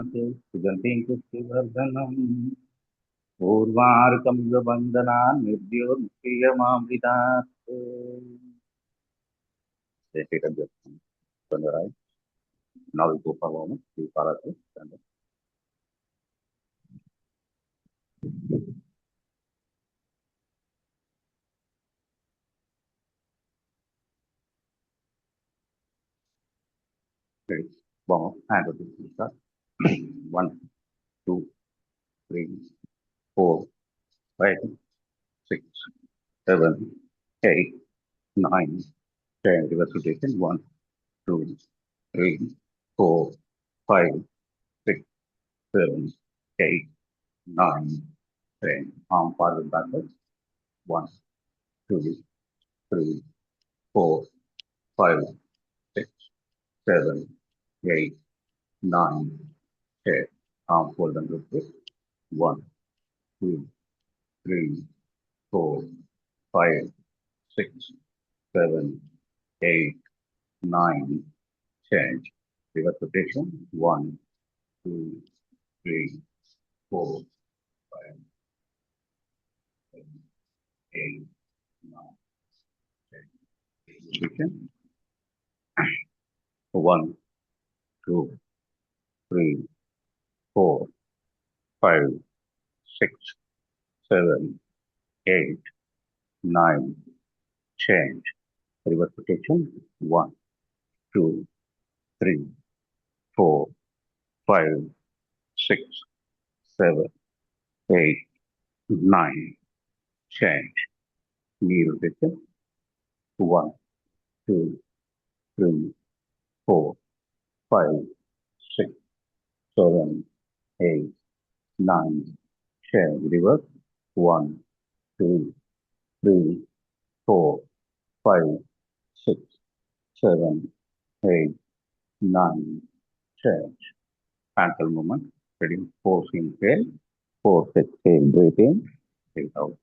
सुगन्धिं पुष्टिवर्धनम् ऊर्वारुकमिवबन्धनान् निर्द्योत्प्रियमामृतात् Right. Now we go for moment. We follow this. Great. Bomb. And the start. 1, 2, 3, 4, 5, 6, 7, 8, 9, 10. Reverse rotation. 1, 2, 3, 4, 5, 6, 7, 8, 9, 10. Arm forward backwards. 1, 2, 3, 4, 5, 6, 7, 8, 9, 10. Arm fold and repeat. 1, 2, 3, 4, 5, 6, 7, 8, 9, 10. Reverse rotation. 1, 2, 3, 4, 5, 7, 8, 9, 10. Rotation. 1, 2, 3, 4, 5, 6, 7, 8, 9, change. Reverse rotation. 1, 2, 3, 4, 5, 6, 7, 8, 9, change. Knee rotation. 1, 2, 3, 4, 5, 6, 7, 8, 9, change. Reverse. 1, 2, 3, 4, 5, 6, 7, 8, 9, change. Ankle movement. Ready? 4 inhale, 4 exhale. Breathe in, breathe out.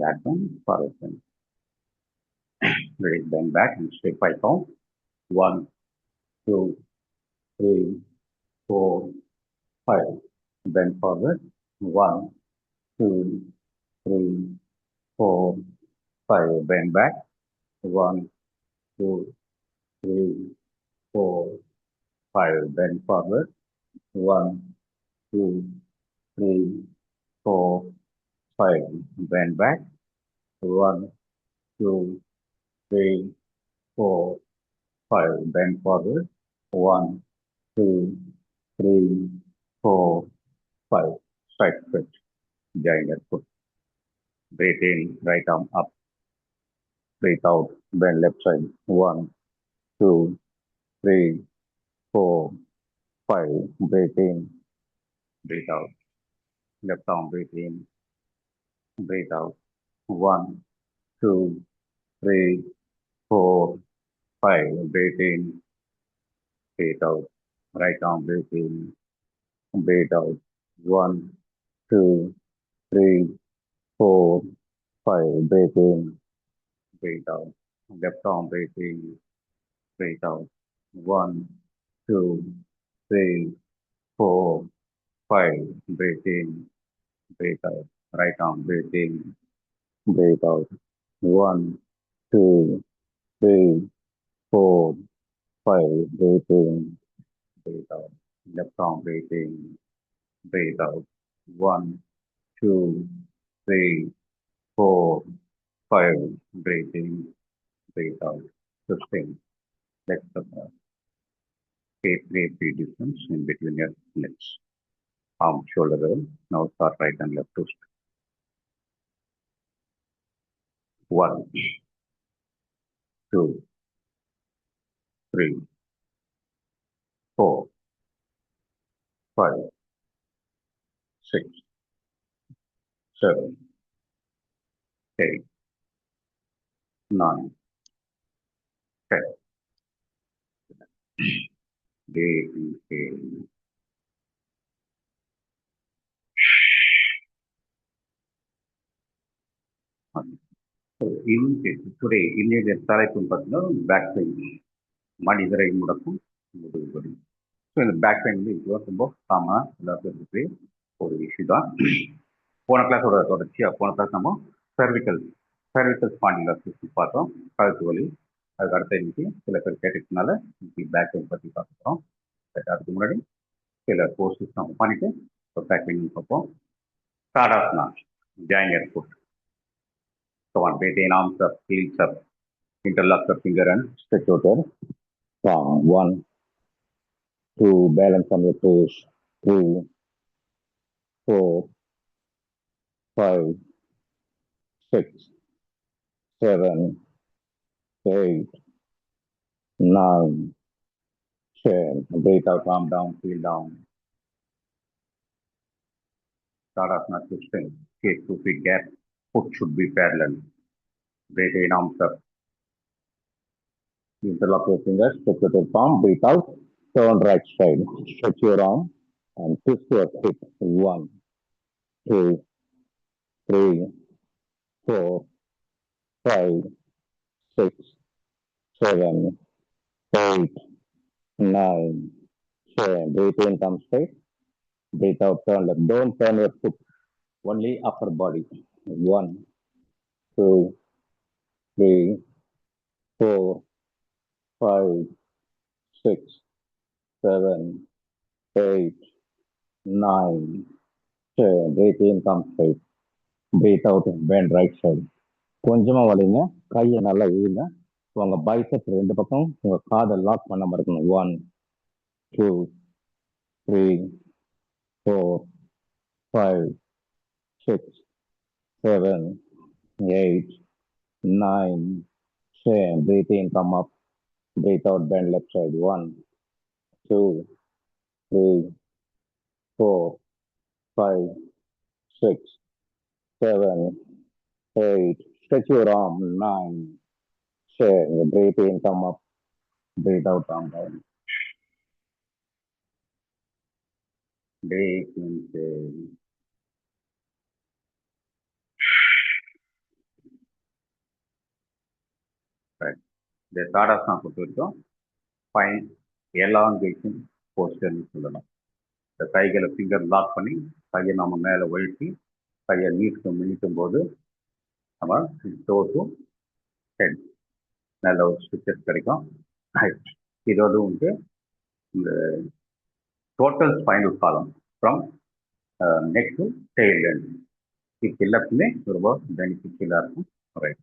Back one, forward one. Ready? Bend back and straight by count. 1, 2, 3, 4, 5. Bend forward. 1, 2, 3, 4, 5. Bend back. 1, 2, 3, 4, 5. Bend forward. 1, 2, 3, 4, 5. Bend back. 1, 2, 3, 4, 5. Bend forward. 1, 2, 3, 4, 5. Side stretch. Giant foot. Breathe in, right arm up. Breathe out. Bend left side. 1, 2, 3, 4, 5. Breathe in. Breathe out. Left arm. Breathe in. Breathe out. 1, 2, 3, 4, 5. Breathe in. Breathe out. Right arm. Breathe in. Breathe out. 1, 2, 3, 4, 5. Breathe in. Breathe out. Left arm. Breathe in. Breathe out. 1, 2, 3, 4, 5. Breathe in. Breathe out. Right arm. Breathe in. Breathe out. 1, 2, 3, 4, 5. Breathe in. Breathe out. Left arm. Breathe in. Breathe out. 1, 2, 3, 4, 5. Breathe in. Breathe out. Sustain. Let's create the distance in between your legs. Arm, shoulder level. Now start right and left twist. 1, 2, 3, 4, 5, 6, 7, 8, 9, 10. Day inhale. So today, இன்னைய தலைப்புன்னு பார்த்தீங்கன்னா back pain, மனிதரை முடக்கும் முதுகு வலி. So இந்த back pain வந்து இதுவாக ரொம்ப காமனாக எல்லாருக்கும் இருக்கிற ஒரு இஷ்யூ தான். போன கிளாஸோட தொடர்ச்சியாக போன கிளாஸ் நம்ம சர்விக்கல் ஸ்பாண்டிலோசிஸ் பார்த்தோம், கழுத்து வலி. அதுக்கு அடுத்த இன்னைக்கு சில பேர் கேட்டுக்கிறதுனால இன்னைக்கு பேக் பெயின் பற்றி பார்த்துக்கிறோம். அதுக்கு முன்னாடி சில கோர்சஸ் நம்ம பண்ணிட்டு பேக் பெயின் பார்ப்போம். Tadasana, join your foot. Come on, maintain arms up, heels up, interlock your finger and stretch out your palm. 1, 2, balance on your toes. 3, 4, 5, 6, 7, 8, 9, 10. Breathe out, arm down, heel down. Tadasana twisting, case to feet gap, foot should be parallel. Maintain arms up. Interlock your fingers, stretch out your palm, breathe out, turn right side. Stretch your arm and twist your hip. 1, 2, 3, 4, 5, 6, 7, 8, 9, 10. Breathe in, come straight. Breathe out, turn left. Don't turn your foot, only upper body. 1, 2, 3, 4, 5, 6, 7, 8, 9, 10. Breathe in, come straight. Breathe out, bend right side. கொஞ்சமா வலிங்க, கையை நல்லா இழுங்க. உங்க பைசெப் ரெண்டு பக்கம் உங்க காதை lock பண்ண மாதிரி இருக்கணும். 1, 2, 3, 4, 5, 6, 7, 8, 9, 10. Breathe in, come up. Breathe out, bend left side. 1, 2, 3, 4, 5, 6, 7, 8. Stretch your arm. 9, 10. Breathe in, come up. Breathe out, arm down. Breathe in. Right. இந்த தாடாசனா பொறுத்த வரைக்கும் ஃபைன் எலாங்கேஷன் போஸ்டர்னு சொல்லலாம். இந்த கைகளை ஃபிங்கர் லாக் பண்ணி கையை நம்ம மேலே ஒழுத்தி கையை நீட்டும் போது நம்ம டோஸும் ஹெட் நல்ல ஒரு ஸ்ட்ரக்சர் கிடைக்கும். இதோடு வந்து இந்த total spinal column from neck to tail end இது எல்லாத்துக்குமே ரொம்ப பெனிஃபிஷியலாக இருக்கும். ரைட்.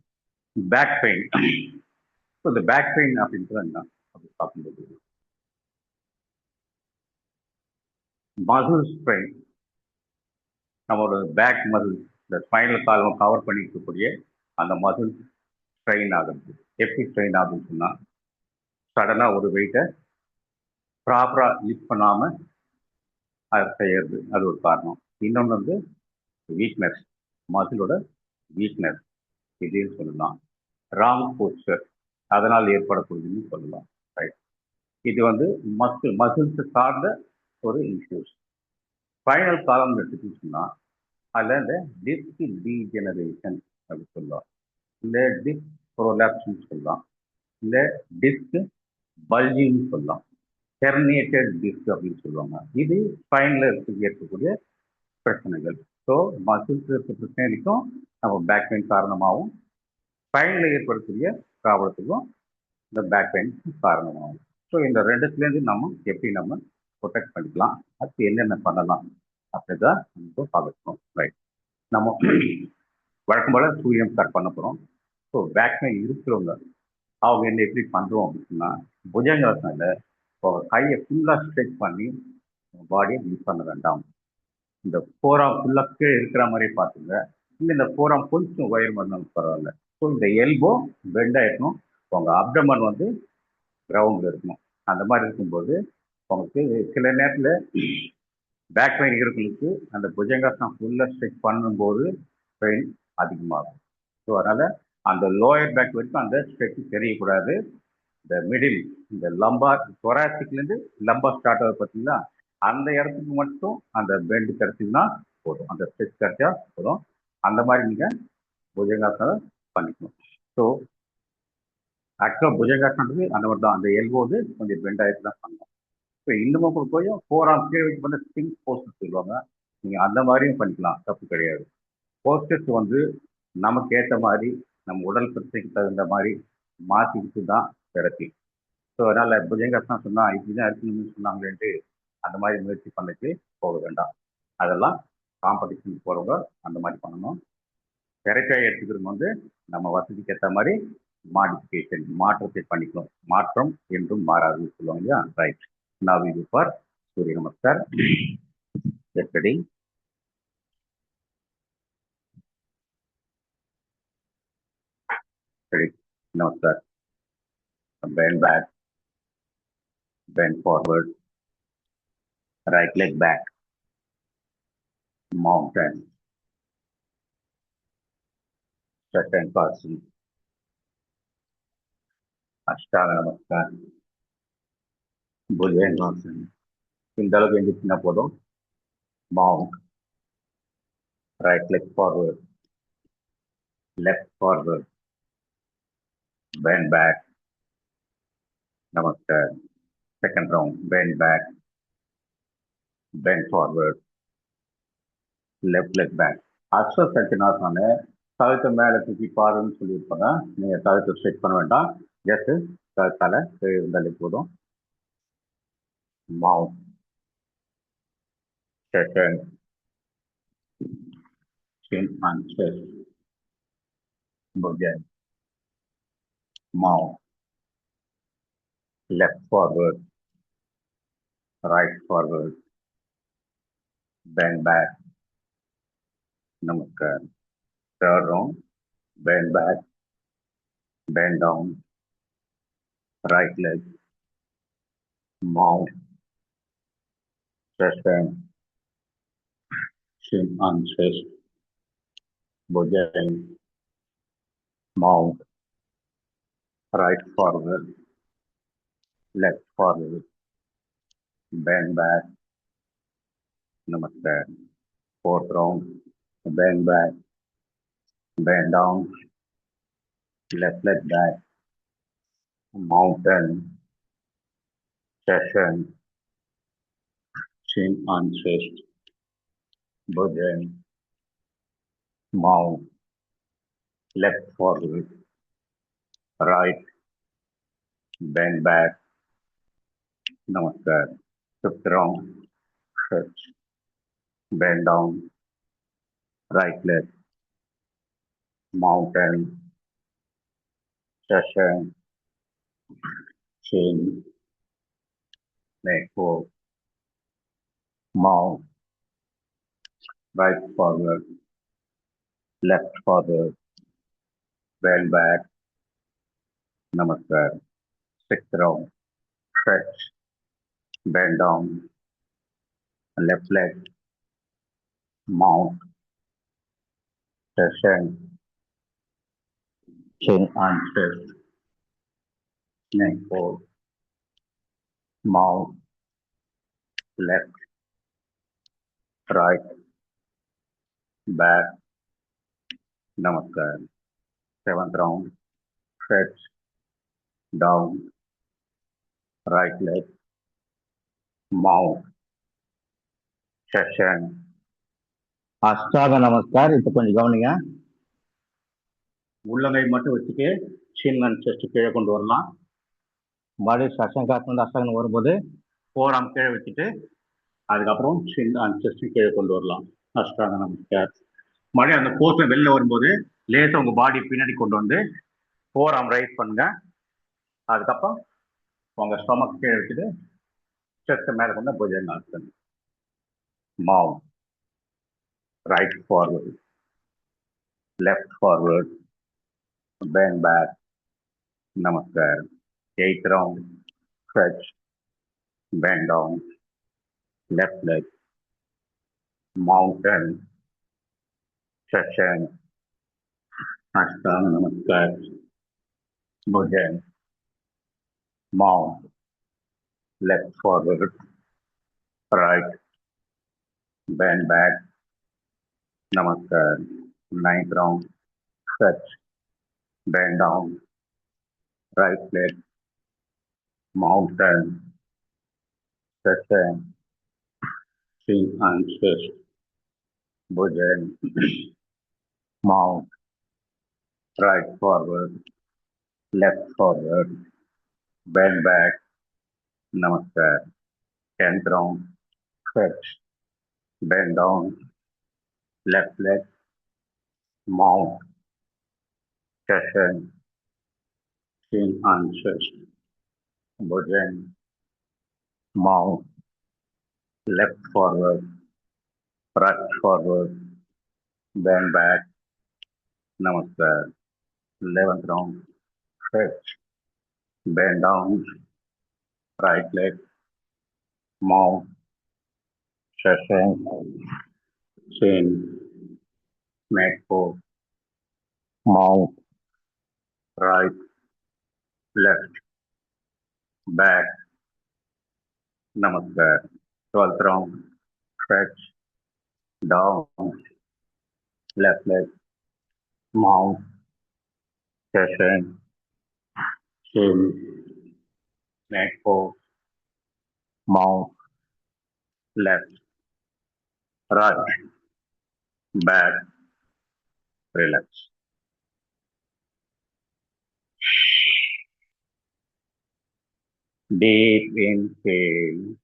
Back pain. ஸோ இந்த பேக் பெயின் அப்படின்றது என்ன அப்படி பார்க்கும்போது மசில் ஸ்ட்ரெயின், நம்மளோட பேக் மசில் இந்த ஸ்பைனல் காலம் கவர் பண்ணி இருக்கக்கூடிய அந்த மசில் ஸ்ட்ரெயின் ஆகுது. எப்படி ஸ்ட்ரெயின் ஆகுதுன்னு சொன்னால் சடனாக ஒரு வெயிட்டை ப்ராப்பராக லிஃப்ட் பண்ணாமல் அதை செய்யறது, அது ஒரு காரணம். இன்னொன்று வந்து வீக்னஸ், மசிலோட வீக்னஸ் இதுன்னு சொல்லலாம். ராங் போஸ்டர், அதனால் ஏற்படக்கூடியதுன்னு சொல்லலாம். ரைட். இது வந்து மசில்ஸ் சார்ந்த ஒரு இஷ்யூஸ். ஸ்பைனல் காலம் எடுத்துக்கிட்டு சொன்னால் அதில் இந்த டிஸ்க் டீஜெனரேஷன் அப்படின்னு சொல்லலாம், இல்லை டிஸ்க் ப்ரோலாப்ஸ்ன்னு சொல்லலாம், இல்லை டிஸ்க் பல்ஜின்னு சொல்லலாம், ஹெர்னியேட்டட் டிஸ்க் அப்படின்னு சொல்லுவாங்க. இது ஸ்பைனில் ஏற்படக்கூடிய பிரச்சனைகள். ஸோ மசில்ஸ் இருக்க பிரச்சனைக்கும் நம்ம பேக் பெயின் காரணமாகவும் ஸ்பைனில் ஏற்படக்கூடிய ப்ராப்ளத்துக்கும் இந்த பேக் பெயின் காரணமாகும். ஸோ இந்த ரெண்டுத்துலேருந்து நம்ம எப்படி நம்ம ப்ரொடெக்ட் பண்ணிக்கலாம், அதுக்கு என்னென்ன பண்ணலாம் அப்படிதான் நம்ம பார்க்கணும். ரைட். நம்ம வழக்கம் போல் சூரியன் ஸ்டார்ட் பண்ண போகிறோம். ஸோ பேக் பெயின் இருக்கிறவங்க அவங்க என்ன எப்படி பண்ணுறோம் அப்படின்னா புஜங்காசனில் உங்கள் கையை ஃபுல்லாக ஸ்ட்ரெச் பண்ணி பாடியை யூஸ் பண்ண வேண்டாம். இந்த ஃபோராம் ஃபுல்லாக கீழே இருக்கிற மாதிரியே பார்த்துங்க. இல்லை இந்த ஃபோராம் கொஞ்சம் ஒயர் பண்ணாலும் பரவாயில்ல. ஸோ இந்த எல்போ பெண்ட் ஆகிடணும், உங்கள் அப்டமன் வந்து கிரவுண்டில் இருக்கணும். அந்த மாதிரி இருக்கும்போது உங்களுக்கு சில நேரத்தில் பேக் பெயின் இருக்கிறவங்களுக்கு அந்த புஜங்காசனம் ஃபுல்லாக ஸ்ட்ரெச் பண்ணும்போது பெயின் அதிகமாகும். ஸோ ஸோ அதனால அந்த லோயர் பேக் வரைக்கும் அந்த ஸ்ட்ரெச் தெரியக்கூடாது. இந்த மிடில், இந்த லம்பார் தொராசிக்லேருந்து லம்பார் ஸ்டார்ட் ஆகுது பார்த்தீங்களா, அந்த இடத்துக்கு மட்டும் அந்த பெண்ட் கிடைச்சிங்கன்னா போதும், அந்த ஸ்ட்ரெச் கிடைச்சா போதும். அந்த மாதிரி நீங்கள் புஜங்காசனம் பண்ணிக்கணும். ஸோ ஆக்சுவலாக புஜங்காசனத்துக்கு அந்த மாதிரி தான், அந்த எல்போது கொஞ்சம் பெண்ட் ஆகிட்டு தான் பண்ணணும். இப்போ இன்னமும் போய் 4 ஆர்ம் கீழே வச்சு பண்ண ஸ்பிங் போஸ்டர்ஸ் சொல்லுவாங்க, நீங்கள் அந்த மாதிரியும் பண்ணிக்கலாம், தப்பு கிடையாது. போஸ்டர்ஸ் வந்து நமக்கு ஏற்ற மாதிரி நம்ம உடல் பிரச்சனைக்கு தகுந்த மாதிரி மாற்றிக்கிட்டு தான் தெரப்பி. ஸோ அதனால் புஜங்காசனம் சொன்னால் இப்படி தான் இருக்கணும்னு சொன்னாங்களேன்ட்டு அந்த மாதிரி முயற்சி பண்ணிட்டு போக வேண்டாம். அதெல்லாம் காம்படிஷன் போகிறவங்க அந்த மாதிரி பண்ணணும். தெரப்பியாக எடுத்துக்கிறவங்க வந்து நம்ம வசதிக்கு ஏற்ற மாதிரி மாடிஃபிகேஷன், மாற்றத்தை பண்ணிக்கணும். மாற்றம் என்றும் மாறாதுன்னு சொல்லுவாங்க இல்லையா, right. Now we do for Surya Namaskar. Get ready. Ready. Namaskar. Bend back. Bend forward. Right leg back. Mountain. Second person. Ashtanga Namaskar. Bhujangasana. இந்த அளவுக்கு எழுந்திரிச்சுன்னா போதும். Mount. Right leg forward. Left forward. Bend back. Namaskar. Second round. Bend back. Bend forward. Left leg back. அஸ்வசக்தினாசன கழுத்தை மேலே தூக்கி பாருன்னு சொல்லியிருப்பாங்க. நீங்கள் கழுத்தை ஸ்ட்ரெச் பண்ண வேண்டாம், ஜஸ்ட் கழுத்தால இருந்தாலே போதும். Mount. Second. Chin and chest. Bhujan. Mount. Left forward. Right forward. Bend back. Namaskar. Third round. Bend back. Bend down. Right leg. Mount. Second. Chin and chest. Bhujan. Mount. Right forward. Left forward. Bend back. Namaskar. Fourth round. Bend back. Bend down. Left leg back. Mountain. Session. Chin on chest. Bhujan. Mount. Left forward. Right. Bend back. Namaskar. Fifth round. Stretch. Bend down. Right leg. Mountain. Session. Chin. Neck hold. Mount. Right forward. Left forward. Bend back. Namaskar. Sixth round. Stretch. Bend down. Left leg. Mount. Session. Chin on chest. Neck hold. Mount. Left. Right. Back. Namaskar. Seventh round. Stretch. Down. Right leg. Mount. Session. அஷ்டாங்க நமஸ்கார். இப்போ கொஞ்சம் கவனிங்க. உள்ளங்கை மட்டும் வச்சுட்டு சின் and chest கீழே கொண்டு வரலாம். மறுபடியும் சசங்காசனம் அஷ்டாங்கம் வரும்போது 4 ஆர்ம் கீழே வச்சுட்டு அதுக்கப்புறம் சின் அண்ட் செஸ்ட் கீழே கொண்டு வரலாம். அஷ்டாங்க நமஸ்கார். மறுபடியும் அந்த போஸ்ட்ல வெளில வரும்போது லேசாக உங்கள் பாடி பின்னாடி கொண்டு வந்து 4 ஆர்ம் ரைஸ் பண்ணுங்க. அதுக்கப்புறம் உங்கள் ஸ்டொமக் கீழே வச்சுட்டு செஸ்ட்டை மேலே கொண்டு bhujangasana. Mount. Right forward. Left forward. Bend back. Namaskar. Eighth round. Stretch. Bend down. Left leg. Mountain. Session. Ashtanga Namaskar, Bhujan, Mount, left forward, right, bend back, Namaskar, ninth round, stretch, bend down, right leg, mountain, stretch, chin and chest, Bhujan, Mount, right forward, left forward, bend back, Namaskar, 10th round, stretch, bend down, left leg, mount, session, chin and chest, Bhujan, mount, left forward, right forward, bend back, Namaskar, 11th round, stretch, bend down, right leg, mount, session, chin, neck pose, mount, right, left, back, Namaskar, 12th round, stretch, down, left leg, mount, session, chin, neck pose, mount, left, right, back, relax. Deep inhale,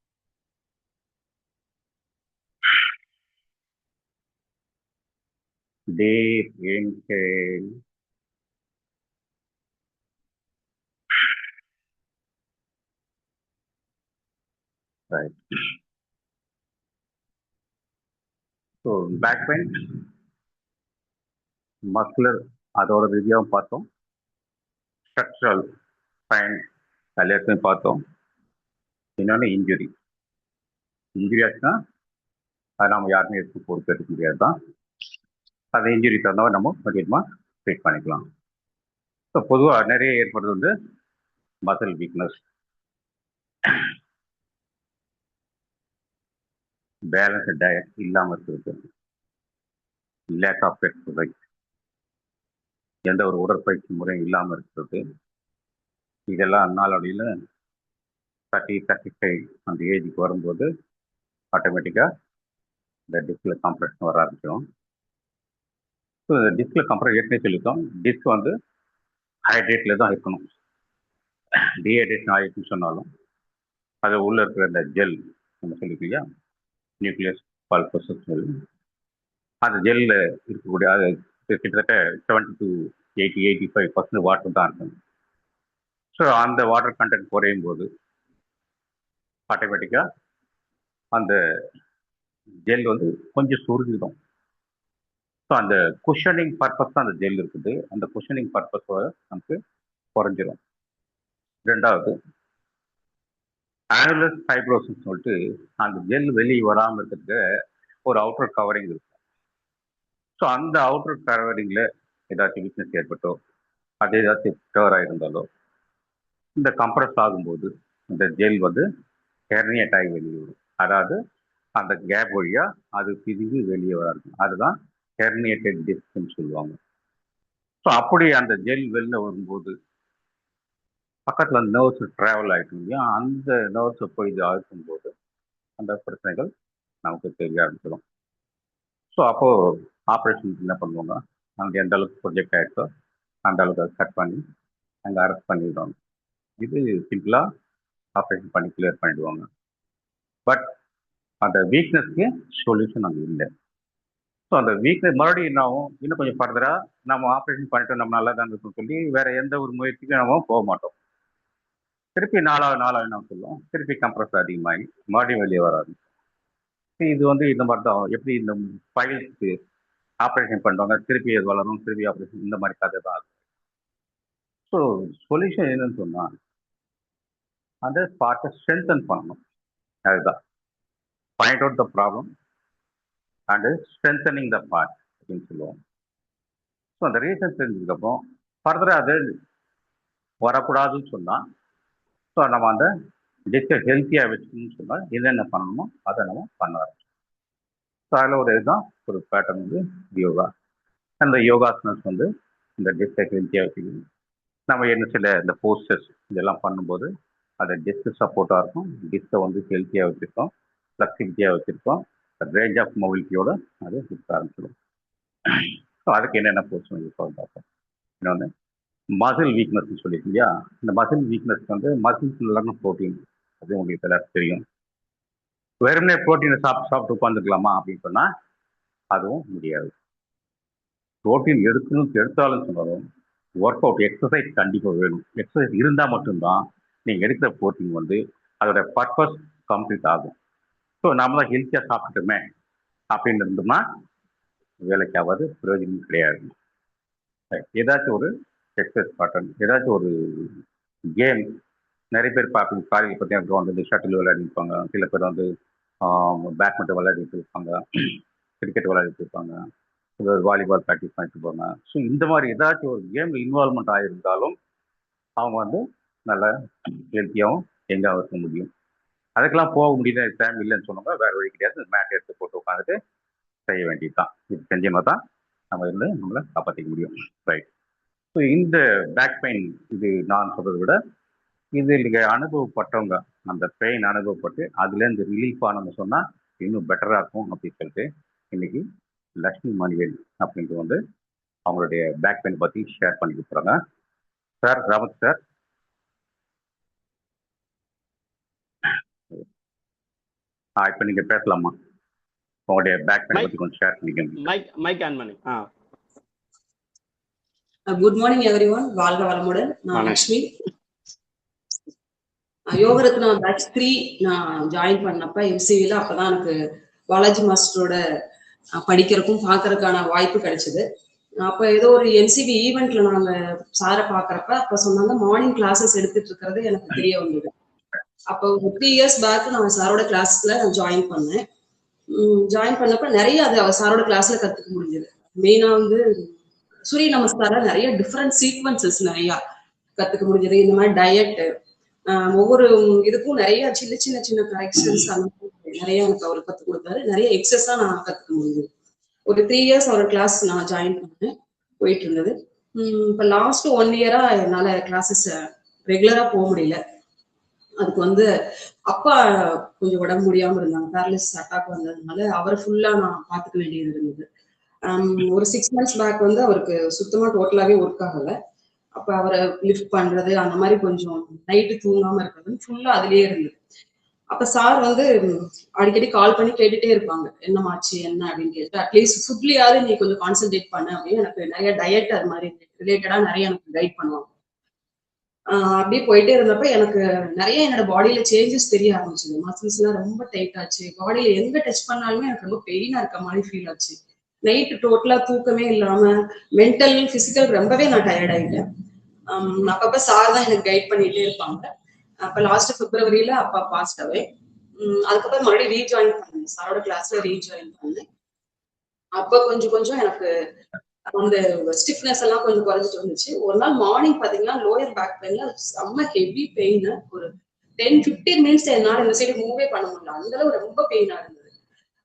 deep inhale, right. So back pain, muscular அதோட ரீதியாகவும் பார்த்தோம், structural spine எல்லாத்தையும் பார்த்தோம். இன்னொன்று injury, injury ஆச்சுன்னா அது நம்ம யாருமே எடுத்து பொறுப்பேற்க முடியாது தான். அது இன்ஜுரி தந்தால் நம்ம கொஞ்சமாக ட்ரீட் பண்ணிக்கலாம். ஸோ பொதுவாக நிறைய ஏற்படுறது வந்து மசில் வீக்னஸ், பேலன்ஸ் டயட் இல்லாமல் இருக்கிறது, லேக் ஆஃப் எக்ஸசைஸ், எந்த ஒரு உடற்பயிற்சி முறையும் இல்லாமல் இருக்கிறது, இதெல்லாம் நாளடைவில் 30-35 அந்த ஏஜுக்கு வரும்போது ஆட்டோமேட்டிக்காக இந்த டிஸ்கில் கம்ப்ரெஷன் வர ஆரம்பிச்சிடும். ஸோ இந்த டிஸ்கில் கம்ப்ரெஷன் ஏற்கனவே சொல்லியிருக்கோம், டிஸ்க் வந்து ஹைட்ரேட்டில் தான் இருக்கணும். டீஹைட்ரேஷன் ஆகிடுச்சுன்னு சொன்னாலும் அது உள்ளே இருக்கிற இந்த ஜெல் நம்ம சொல்லிக்கோ இல்லையா, நியூக்ளியஸ் பல்பஸ் சொல்லி அந்த ஜெல்லில் இருக்கக்கூடிய அது கிட்டத்தட்ட 70-85% வாட்டர் தான் இருக்கும். ஸோ அந்த வாட்டர் கண்டென்ட் குறையும் போது ஆட்டோமேட்டிக்காக அந்த ஜெல் வந்து கொஞ்சம் சுருங்கிடும். ஸோ அந்த குஷனிங் பர்பஸ் தான் அந்த ஜெல் இருக்குது, அந்த குஷனிங் பர்பஸ் நமக்கு குறைஞ்சிரும். ரெண்டாவது ஆனுலஸ் ஃபைப்ரோசிஸ் சொல்லிட்டு அந்த ஜெல் வெளியே வராமல் இருக்கிறதுக்கு ஒரு அவுட்டர் கவரிங் இருக்கும். ஸோ அந்த அவுட்டர் கவரிங்கில் ஏதாச்சும் வீக்னஸ் ஏற்பட்டோ அது ஏதாச்சும் கவர் ஆகிருந்தாலோ இந்த கம்ப்ரஸ் ஆகும்போது இந்த ஜெல் வந்து ஹெர்னியேட் ஆகி வெளியே வரும். அதாவது அந்த கேப் வழியாக அது பிரிஞ்சு வெளியே வராது, அதுதான் ஹெர்னியேட்டட் டிஸ்க்னு சொல்லுவாங்க. ஸோ அப்படி அந்த ஜெல் வெளில வரும்போது பக்கத்தில் நர்வ்ஸ் ட்ராவல் ஆகிட்டு இல்லையா, அந்த நர்வ்ஸை போய் இது அழுத்தும்போது அந்த பிரச்சனைகள் நமக்கு தெரிய ஆரம்பிச்சிடும். ஸோ அப்போது ஆப்ரேஷன் என்ன பண்ணுவாங்க, அங்கே எந்த அளவுக்கு ப்ரொஜெக்ட் ஆகிடுச்சோ அந்த அளவுக்கு அதை கட் பண்ணி அங்கே அரெஸ்ட் பண்ணிடுவாங்க. இது சிம்பிளாக ஆப்ரேஷன் பண்ணி கிளியர் பண்ணிடுவாங்க. பட் அந்த வீக்னஸ்க்கு சொல்யூஷன் அங்கே இல்லை. ஸோ அந்த வீக்னஸ் மறுபடியும் என்ன ஆகும், இன்னும் கொஞ்சம் ஃபர்தராக நம்ம ஆப்ரேஷன் பண்ணிட்டு நம்ம நல்லா தான் இருக்குன்னு சொல்லி வேற எந்த ஒரு முயற்சிக்கும் நம்ம போக மாட்டோம். திருப்பி நாளாக என்ன சொல்லுவோம், திருப்பி கம்ப்ரஸ் அதிகமாகி மறுபடியும் வெளியே வராது. இது வந்து இந்த மாதிரி தான் எப்படி இந்த ஃபைல்ஸ்க்கு ஆப்ரேஷன் பண்ணுவாங்க, திருப்பி அது வளரும், திருப்பி ஆப்ரேஷன், இந்த மாதிரி கதை தான் ஆகும். ஸோ சொல்யூஷன் என்னன்னு சொன்னால் அந்த பார்ட்டை ஸ்ட்ரென்தன் பண்ணணும். அதுதான் find out the problem and strengthening the part அப்படின்னு சொல்லுவோம். ஸோ அந்த ரீசன் தெரிஞ்சதுக்கப்புறம் ஃபர்தராக அது வரக்கூடாதுன்னு சொன்னால், ஸோ நம்ம அந்த டிஷ்ஷை ஹெல்த்தியாக வச்சுக்கணும்னு சொன்னால் என்னென்ன பண்ணணுமோ அதை நம்ம பண்ண ஆரம்பிச்சோம். ஸோ அதில் ஒரு இதுதான் ஒரு பேட்டர்ன் வந்து யோகா. அந்த யோகாசனஸ் வந்து இந்த டிஷ்ஷை ஹெல்த்தியாக வச்சுக்கணும். நம்ம என்ன சில இந்த போஸ்டர்ஸ் இதெல்லாம் பண்ணும்போது அது டிஸ்க்கு சப்போர்ட்டாக இருக்கும். டிஸ்கை வந்து ஹெல்த்தியாக வச்சுருக்கோம், ஃப்ளெக்சிபிலிட்டியாக வச்சுருக்கோம், ரேஞ்ச் ஆஃப் மொபிலிட்டியோட அது இருக்க ஆரம்பிச்சிடும். ஸோ அதுக்கு என்னென்ன போஸ்ட் பார்ப்போம். இன்னொன்று மசில் வீக்னஸ்ன்னு சொல்லிட்டு இல்லையா, இந்த மசில் வீக்னஸ் வந்து மசில்ஸ் எல்லாமே ப்ரோட்டீன், அது உங்களுக்கு எல்லாருக்கும் தெரியும். வெறுமனே ப்ரோட்டீனை சாப்பிட்டு சாப்பிட்டு உட்காந்துக்கலாமா அப்படின்னு சொன்னால் அதுவும் முடியாது. ப்ரோட்டீன் எடுத்தாலும் சொன்னாலும் ஒர்க் அவுட் எக்ஸசைஸ் கண்டிப்பாக வேணும். எக்ஸசைஸ் இருந்தால் மட்டும்தான் நீங்கள் எடுக்கிற ப்ரோட்டீன் வந்து அதோட பர்பஸ் கம்ப்ளீட் ஆகும். ஸோ நம்ம தான் ஹெல்த்தியாக சாப்பிட்டுட்டோமே அப்படின்னு இருந்தோம்னா வேலைக்கு ஆகாது, பிரயோஜனம் கிடையாது. ஏதாச்சும் ஒரு எக்ஸசைஸ் பேட்டர்ன், ஏதாச்சும் ஒரு கேம், நிறைய பேர் பார்ப்பீங்க காலையில் பார்த்தீங்கன்னா வந்து ஷட்டில் விளையாடிருப்பாங்க, சில பேர் வந்து பேட்மிண்டன் விளையாடிட்டு இருப்பாங்க, கிரிக்கெட் விளையாடிட்டு இருப்பாங்க, வாலிபால் ப்ராக்டிஸ் பண்ணிட்டு இருப்பாங்க. ஸோ இந்த மாதிரி ஏதாச்சும் ஒரு கேமில் இன்வால்மெண்ட் ஆகியிருந்தாலும் அவங்க வந்து நல்லா ஹெல்த்தியாகவும் எங்காக இருக்க முடியும். அதுக்கெல்லாம் போக முடியல, டைம் இல்லைன்னு சொன்னோம்னா வேறு வழி கிடையாது, மேட் எடுத்து போட்டு உட்காந்துட்டு செய்ய வேண்டியது தான். இது செஞ்சோம்னா தான் நம்ம இருந்து நம்மளை காப்பாற்றிக்க முடியும். ரைட். ஸோ இந்த பேக் பெயின் இது நான் சொல்கிறத விட இது நீங்கள் அனுபவப்பட்டவங்க அந்த பெயின் அனுபவப்பட்டு அதுலேருந்து ரிலீஃப் ஆனவங்க சொன்னால் இன்னும் பெட்டராக இருக்கும் அப்படின்னு சொல்லிட்டு இன்னைக்கு லக்ஷ்மி மணிவேல் அப்படின்ட்டு வந்து அவங்களுடைய பேக் பெயின் பற்றி ஷேர் பண்ணி கொடுக்குறாங்க. Sir Ramath sir. இப்போ நீங்கள் பேசலாமா? உங்களுடைய பேக் பெயின் பற்றி கொஞ்சம் ஷேர் பண்ணிக்கோங்க. மைக் ஆன் பண்ணி. Good morning everyone. வாழ்க வளமுடன். நான் லக்ஷ்மி. யோகரத்னா பேட்ச் 3 நான் ஜாயின் பண்ணப்ப எம்சிவில அப்பதான் எனக்கு பாலாஜி மாஸ்டரோட படிக்கிறதுக்கும் பார்க்கறதுக்கான வாய்ப்பு கிடைச்சது. அப்ப ஏதோ ஒரு என்சிவி ஈவெண்ட்ல நாங்க சாரை பாக்குறப்ப அப்ப சொன்னாங்க மார்னிங் கிளாஸஸ் எடுத்துட்டு இருக்கிறது எனக்கு தெரிய வந்தது. அப்ப ஒரு 3 இயர்ஸ் பேக் நான் சாரோட கிளாஸ்ல நான் ஜாயின் பண்ணேன். ஜாயின் பண்ணப்ப நிறைய அது சாரோட கிளாஸ்ல கத்துக்க முடிஞ்சது. மெயினா வந்து சூரிய நமஸ்கார நிறைய டிஃப்ரெண்ட் சீக்வன்சஸ் நிறைய கத்துக்க முடிஞ்சது. இந்த மாதிரி டயட் ஒவ்வொரு இதுக்கும் நிறைய சின்ன சின்ன சின்ன கரெக்ஷன்ஸ் அந்த மாதிரி நிறைய எனக்கு அவர் கத்துக் கொடுத்தாரு. நிறைய எக்ஸஸா நான் கத்துக்க முடிஞ்சது. ஒரு 3 இயர்ஸ் அவர் கிளாஸ் நான் ஜாயின் பண்ணேன், போயிட்டு இருந்தது. இப்ப லாஸ்ட் 1 இயரா என்னால கிளாஸஸ் ரெகுலரா போக முடியல. அதுக்கு வந்து அப்பா கொஞ்சம் உடம்பு முடியாம இருந்தாங்க, பேரலிசிஸ் அட்டாக் வந்ததுனால அவரை ஃபுல்லா நான் பாத்துக்க வேண்டியது இருந்தது. ஒரு 6 மந்த்ஸ் பேக் வந்து அவருக்கு சுத்தமா டோட்டலாவே ஒர்க் ஆகல. அப்ப அவரை லிஃப்ட் பண்றது அந்த மாதிரி கொஞ்சம் நைட்டு தூங்காம இருக்கிறது ஃபுல்லா அதுலயே இருந்தது. அப்ப சார் வந்து அடிக்கடி கால் பண்ணி கேட்டுட்டே இருப்பாங்க, என்னமாச்சு என்ன அப்படின்னு கேட்டு, அட்லீஸ்ட் ஃபுட்லயாவது நீ கொஞ்சம் கான்சென்ட்ரேட் பண்ண அப்படின்னு எனக்கு நிறைய டயட் அது மாதிரி ரிலேட்டடா நிறைய எனக்கு கைட் பண்ணுவாங்க. அப்படியே போயிட்டே இருந்தப்ப எனக்கு நிறைய என்னோட பாடியில சேஞ்சஸ் தெரிய ஆரம்பிச்சது. மசில்ஸ் எல்லாம் ரொம்ப டைட் ஆச்சு, பாடியில எங்க டச் பண்ணாலுமே எனக்கு ரொம்ப பெயினா இருக்க மாதிரி ஃபீல் ஆச்சு. நைட்டு டோட்டலா தூக்கமே இல்லாம மென்டல் பிசிக்கல் ரொம்பவே நான் டயர்ட் ஆயிட்டேன். அப்பப்ப சார் தான் எனக்கு கைட் பண்ணிட்டே இருப்பாங்க. அப்ப லாஸ்ட் பிப்ரவரியில அப்பா பாஸ்ட் அவே. அதுக்கப்புறம் மறுபடியும் ரீஜாயின் பண்ணேன், சாரோட கிளாஸ்ல ரீஜாயின் பண்ணேன். அப்ப கொஞ்சம் கொஞ்சம் எனக்கு அந்த ஸ்டிஃப்னஸ் எல்லாம் கொஞ்சம் குறைஞ்சிட்டு வந்துச்சு. ஒரு நாள் மார்னிங் பாத்தீங்கன்னா லோயர் பேக் பெயின்ல செம்ம ஹெவி பெயின். ஒரு 10-15 மினிட்ஸ் என்னால இந்த சைடு மூவே பண்ண முடியல, அந்த அளவு ரொம்ப பெயினா இருந்தது.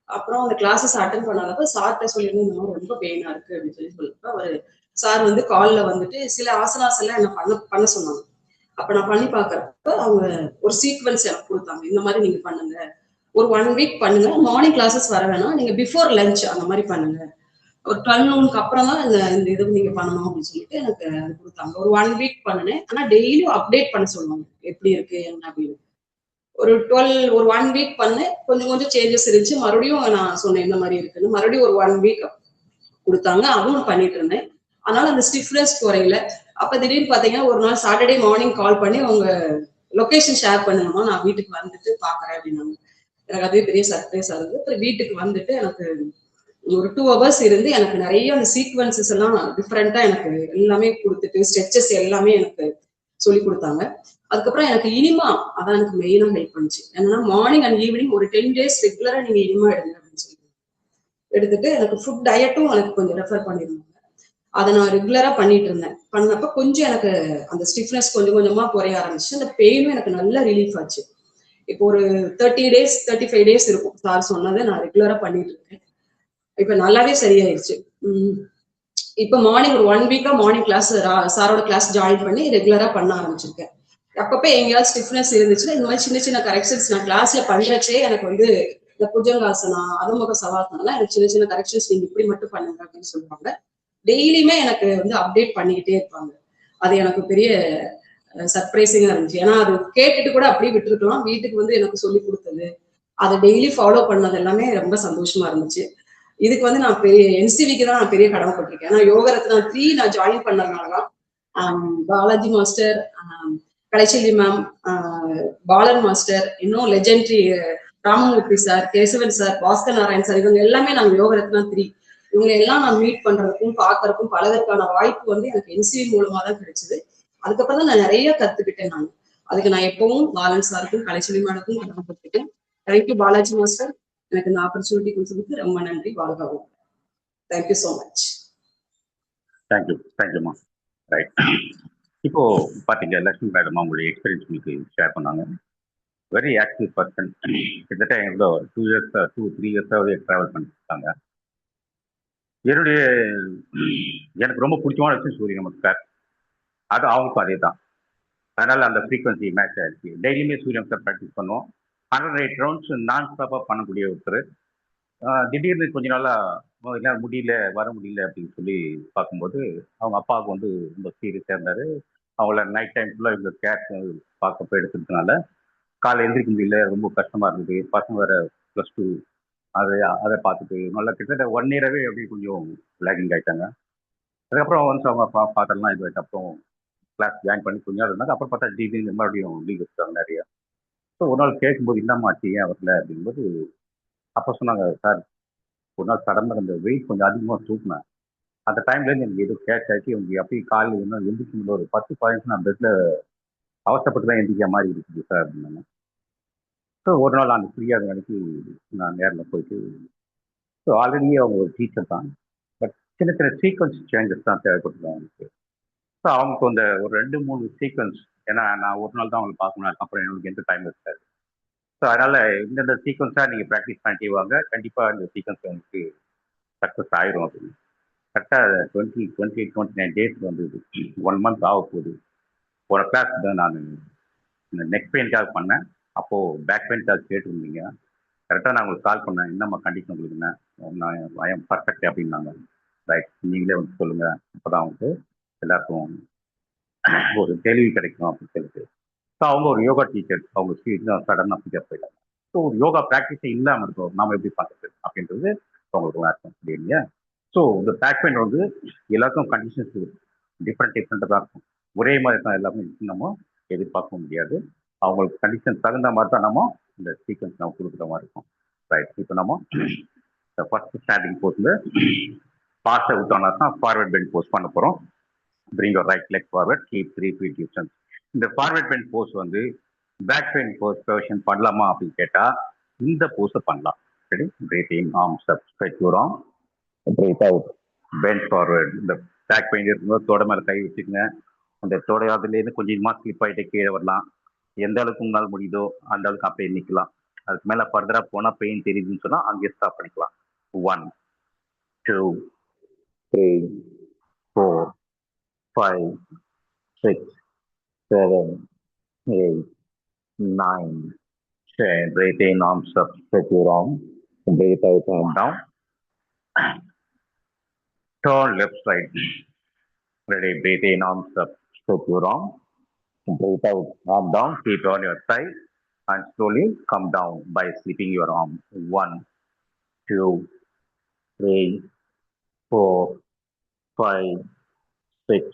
அப்புறம் அந்த கிளாஸஸ் அட்டன் பண்ணாதப்ப சார்கிட்ட சொல்லியிருந்தோம் ரொம்ப பெயினா இருக்கு அப்படின்னு சொல்லிட்டு அவரு சார் வந்து கால்ல வந்துட்டு சில ஆசனாஸ் எல்லாம் என்ன பண்ண சொன்னாங்க. அப்ப நான் பண்ணி பாக்குறப்ப அவங்க ஒரு சீக்வன்ஸ் எனக்கு கொடுத்தாங்க, இந்த மாதிரி நீங்க பண்ணுங்க, ஒரு 1 வீக் பண்ணுங்க, மார்னிங் கிளாஸஸ் வர வேணாம், நீங்க பிஃபோர் லஞ்ச் அந்த மாதிரி பண்ணுங்க, ஒரு 12 noonக்கு அப்புறம் தான் இந்த இது நீங்க பண்ணணும் அப்படின்னு சொல்லிட்டு எனக்கு கொடுத்தாங்க. ஒரு 1 வீக் பண்ணினேன். ஆனா டெய்லியும் அப்டேட் பண்ண சொல்லுவாங்க எப்படி இருக்கு என்ன அப்படின்னு. ஒரு 1 வீக் பண்ணேன், கொஞ்சம் கொஞ்சம் சேஞ்சஸ் இருந்துச்சு. மறுபடியும் நான் சொன்னேன் இந்த மாதிரி இருக்குன்னு, மறுபடியும் ஒரு 1 வீக் கொடுத்தாங்க, அதுவும் பண்ணிட்டு இருந்தேன். அதனால அந்த ஸ்டிஃப்னஸ் குறையில. அப்ப திடீர்னு பாத்தீங்கன்னா ஒரு நாள் சாட்டர்டே மார்னிங் கால் பண்ணி உங்க லொகேஷன் ஷேர் பண்ணுங்கம்மா, நான் வீட்டுக்கு வந்துட்டு பாக்குறேன் அப்படின்னாங்க. எனக்கு அதே பெரிய சர்ப்ரைஸ் ஆகுது. அப்புறம் வீட்டுக்கு வந்துட்டு எனக்கு ஒரு 2 hours இருந்து எனக்கு நிறைய அந்த சீக்வன்சஸ் எல்லாம் டிஃப்ரெண்டா எனக்கு எல்லாமே கொடுத்துட்டு ஸ்ட்ரெச்சஸ் எல்லாமே எனக்கு சொல்லி கொடுத்தாங்க. அதுக்கப்புறம் எனக்கு இனிமா அதான் எனக்கு மெயினா ஹெல்ப் பண்ணுச்சு. என்னன்னா மார்னிங் அண்ட் ஈவினிங் ஒரு 10 days ரெகுலரா நீங்க இனிமா எடுங்க அப்படின்னு சொல்லி எடுத்துட்டு எனக்கு ஃபுட் டயட்டும் எனக்கு கொஞ்சம் ரெஃபர் பண்ணிருந்தாங்க. அதை நான் ரெகுலரா பண்ணிட்டு இருந்தேன். பண்ணப்ப கொஞ்சம் எனக்கு அந்த ஸ்டிஃப்னஸ் கொஞ்சம் கொஞ்சமா குறைய ஆரம்பிச்சு. அந்த பெயினும் எனக்கு நல்ல ரிலீஃப் ஆச்சு. இப்போ ஒரு 30 டேஸ் 35 டேஸ் இருக்கும் சார் சொன்னதை நான் ரெகுலரா பண்ணிட்டு இருக்கேன். இப்ப நல்லாவே சரியாயிருச்சு. இப்ப மார்னிங் ஒரு 1 வீக்கா மார்னிங் கிளாஸ் சாரோட கிளாஸ் ஜாயின் பண்ணி ரெகுலரா பண்ண ஆரம்பிச்சிருக்கேன். அப்பப்ப எங்கேயாவது ஸ்டிஃப்னஸ் இருந்துச்சுன்னா இந்த மாதிரி சின்ன சின்ன கரெக்ஷன்ஸ் நான் கிளாஸ்ல பண்றச்சே எனக்கு வந்து இந்த புஜங்காசனா அதுமுக சவாசனம்லாம் எனக்கு சின்ன சின்ன கரெக்ஷன்ஸ் நீங்க இப்படி மட்டும் பண்ணுங்க அப்படின்னு சொல்லுவாங்க. டெய்லியுமே எனக்கு வந்து அப்டேட் பண்ணிக்கிட்டே இருப்பாங்க. அது எனக்கு பெரிய சர்ப்ரைசிங்கா இருந்துச்சு. ஏன்னா அது கேட்டுட்டு கூட அப்படியே விட்டுருக்கலாம். வீட்டுக்கு வந்து எனக்கு சொல்லி கொடுத்தது அதை டெய்லி ஃபாலோ பண்ணது எல்லாமே ரொம்ப சந்தோஷமா இருந்துச்சு. இதுக்கு வந்து நான் பெரிய என்சிவிக்கு தான் நான் பெரிய கடமைப்பட்டிருக்கேன். ஏன்னா யோகரத்னா 3 நான் ஜாயின் பண்ணதுனாலதான் Balaji master, Kalaiselvi ma'am, Balan master, இன்னும் legendary Ramamurthy sir, Kesavan sir, Bhaskar Narayan sir, இவங்க எல்லாமே நாங்க யோகரத்னா 3 இவங்க எல்லாம் நான் மீட் பண்றதுக்கும் பாக்குறதுக்கும் பலதற்கான வாய்ப்பு வந்து எனக்கு என்சிவி மூலமா தான் கிடைச்சது. அதுக்கப்புறம் தான் நான் நிறைய கத்துக்கிட்டேன். அதுக்கு நான் எப்பவும் பாலன் சாருக்கும் கலைச்செல்வி மேடக்கும் கடமைப்பட்டிருக்கேன். தேங்க்யூ பாலாஜி மாஸ்டர், எனக்கு இந்த ஆப்பர்ச்சுனிட்டி கொடுத்ததுக்கு ரொம்ப நன்றி. வாழ்கவும். Thank you so much. தேங்க்யூமா. ரைட். இப்போ பாத்தீங்க லட்சுமி மேடம் அவங்களுடைய எக்ஸ்பீரியன்ஸ் உங்களுக்கு ஷேர் பண்ணாங்க. Very active person. கிட்டத்தட்ட எங்களோ 2-3 இயர்ஸாகவே ட்ராவல் பண்ணிருக்காங்க. எனக்கு ரொம்ப பிடிச்சமான விஷயம் சூரிய நமஸ்கார். அது அவங்களுக்கும் அதே தான். அதனால அந்த ஃப்ரீக்வன்சி மேட்ச் ஆயிடுச்சு. டெய்லியுமே சூரிய நமஸ்கார் ப்ராக்டிஸ் பண்ணுவோம். 108 ரவுண்ட்ஸ் நான் ஸ்டாப்பாக பண்ணக்கூடிய ஒருத்தர். திடீர்னு கொஞ்ச நாளா என்ன முடியல, வர முடியல அப்படின்னு சொல்லி பார்க்கும்போது அவங்க அப்பாவுக்கு வந்து ரொம்ப சீரியஸாக இருந்தார். அவங்கள நைட் டைம் ஃபுல்லாக இவங்க கேர் பார்க்க எடுக்கிறதுனால காலை எழுந்திரிக்க முடியல, ரொம்ப கஷ்டமா இருந்தது. பசங்க வேற +2 அதை பார்த்துட்டு நல்லா கிட்டத்தட்ட 1 இயராகவே அப்படி கொஞ்சம் லேகிங் ஆயிட்டாங்க. அதுக்கப்புறம் ஒன்ஸ் அவங்க ஃபாதர்லாம் இது அப்புறம் கிளாஸ் ஜாயின் பண்ணி கொஞ்ச நாள் இருந்தாங்க. அப்புறம் பார்த்தா திடீர்னு மறுபடியும் லீவ் வச்சுட்டாங்க நிறைய. ஸோ ஒரு நாள் கேட்கும்போது என்னமாச்சு ஏன் வரல அப்படிங்கும்போது அப்போ சொன்னாங்க, சார் ஒரு நாள் சடனாக அந்த வெயிட் கொஞ்சம் அதிகமாக தூக்குனேன். அந்த டைம்லேருந்து எனக்கு எதுவும் கேட்ச் ஆச்சு. அவங்க அப்படியே காலையில் இன்னும் எந்திரிக்க முடியல. ஒரு 10-15 நான் பெட்டில் அவசரப்பட்டு தான் எந்திரிக்கிற மாதிரி இருக்குது சார் அப்படின்னாங்க. ஸோ ஒரு நாள் அந்த ஃப்ரீயாக அன்னைக்கு நான் நேரில் போயிட்டு, ஸோ ஆல்ரெடி அவங்க ஒரு டீச்சர் தான். பட் சின்ன சின்ன சீக்வன்ஸ் சேஞ்சஸ் தான் தேவைப்படுது அவங்களுக்கு. ஸோ அவங்களுக்கு அந்த ஒரு 2-3 சீக்வன்ஸ், ஏன்னா நான் ஒரு நாள் தான் அவங்களை பார்க்கணும். அதுக்கப்புறம் எனக்கு எந்த டைம் இருக்காது. ஸோ அதனால இந்தந்த சீக்வன்ஸாக நீங்கள் ப்ராக்டிஸ் பண்ணிட்டே வாங்க. கண்டிப்பாக இந்த சீக்வன்ஸ் உங்களுக்கு சக்ஸஸ் ஆயிரும் அப்படின்னு. கரெக்டாக 28-29 டேஸ் வந்து 1 மந்த் ஆக போகுது. ஒரு கிளாஸ் தான் நான் இந்த நெக் பெயின்காக பண்ணேன். அப்போது பேக் பெயின்காக கேட்டுருந்தீங்க. கரெக்டாக நான் உங்களுக்கு கால் பண்ணேன். என்னம்மா கண்டிஷன் உங்களுக்கு என்ன, நான் ஐ எம் பர்ஃபெக்ட் அப்படின்னாங்க. ரைட், நீங்களே வந்து சொல்லுங்கள், அப்போ தான் வந்து எல்லாருக்கும் ஒரு தெளிவு கிடைக்கும் அப்படின்னு சொல்லிட்டு. ஸோ அவங்க ஒரு யோகா டீச்சர். அவங்க சடனாக பிக்கப் போயிட்டாங்க. ஸோ ஒரு யோகா ப்ராக்டிஸே இல்லாமல் இருக்கும், நாம எப்படி பண்ணுறது அப்படின்றது அவங்களுக்கு அர்த்தம் இல்லையா. ஸோ இந்த பேக் பெயின் வந்து எல்லாருக்கும் கண்டிஷன்ஸ் டிஃப்ரெண்ட்டாக தான் இருக்கும். ஒரே மாதிரி தான் எல்லாமே நம்ம எதிர்பார்க்க முடியாது. அவங்களுக்கு கண்டிஷன் தகுந்த மாதிரி தான் நம்ம இந்த சீக்வன்ஸ் நம்ம கொடுக்குற மாதிரி இருக்கும். ரைட், இப்போ நம்ம ஃபர்ஸ்ட் ஸ்டாண்டிங் போஸ்ட்ல பாஸை விட்டோம்னா ஃபார்வர்ட் பெண்ட் போஸ்ட் பண்ண போகிறோம். bring your right leg forward, keep 3 feet distance. இந்த ஃபார்வர்ட் பெண்ட் போஸ் வந்து பேக் பெயின் போஸ் பொசிஷன் பண்ணலாமா அப்படின்னு கேட்டா இந்த போஸை பண்ணலாம். சரி, breathe in, arms up, stretch your arm, breathe out, bend forward. இந்த பேக் பெயின் இருக்கும்போது தோட மேலே கை வச்சுக்கங்க. அந்த தோட அதுலேருந்து கொஞ்சமாக ஸ்லிப் ஆகிட்டு கீழே வரலாம். எந்த அளவுக்கு உங்களால் முடியுதோ அந்த அளவுக்கு அப்படியே நிற்கலாம். அதுக்கு மேலே ஃபர்தராக போனால் பெயின் தெரியுதுன்னு சொன்னால் அங்கேயே ஸ்டாப் பண்ணிக்கலாம். 1, 2, 3, 4, 5, 6, 7, 8, 9, 10. Breathe in, arms up, stretch your arm. Breathe out, arm down. Turn left side. Ready, breathe in, arms up, stretch your arm. Breathe out, arm down, keep on your side. And slowly come down by slipping your arm. 1, 2, 3, 4, 5, 6,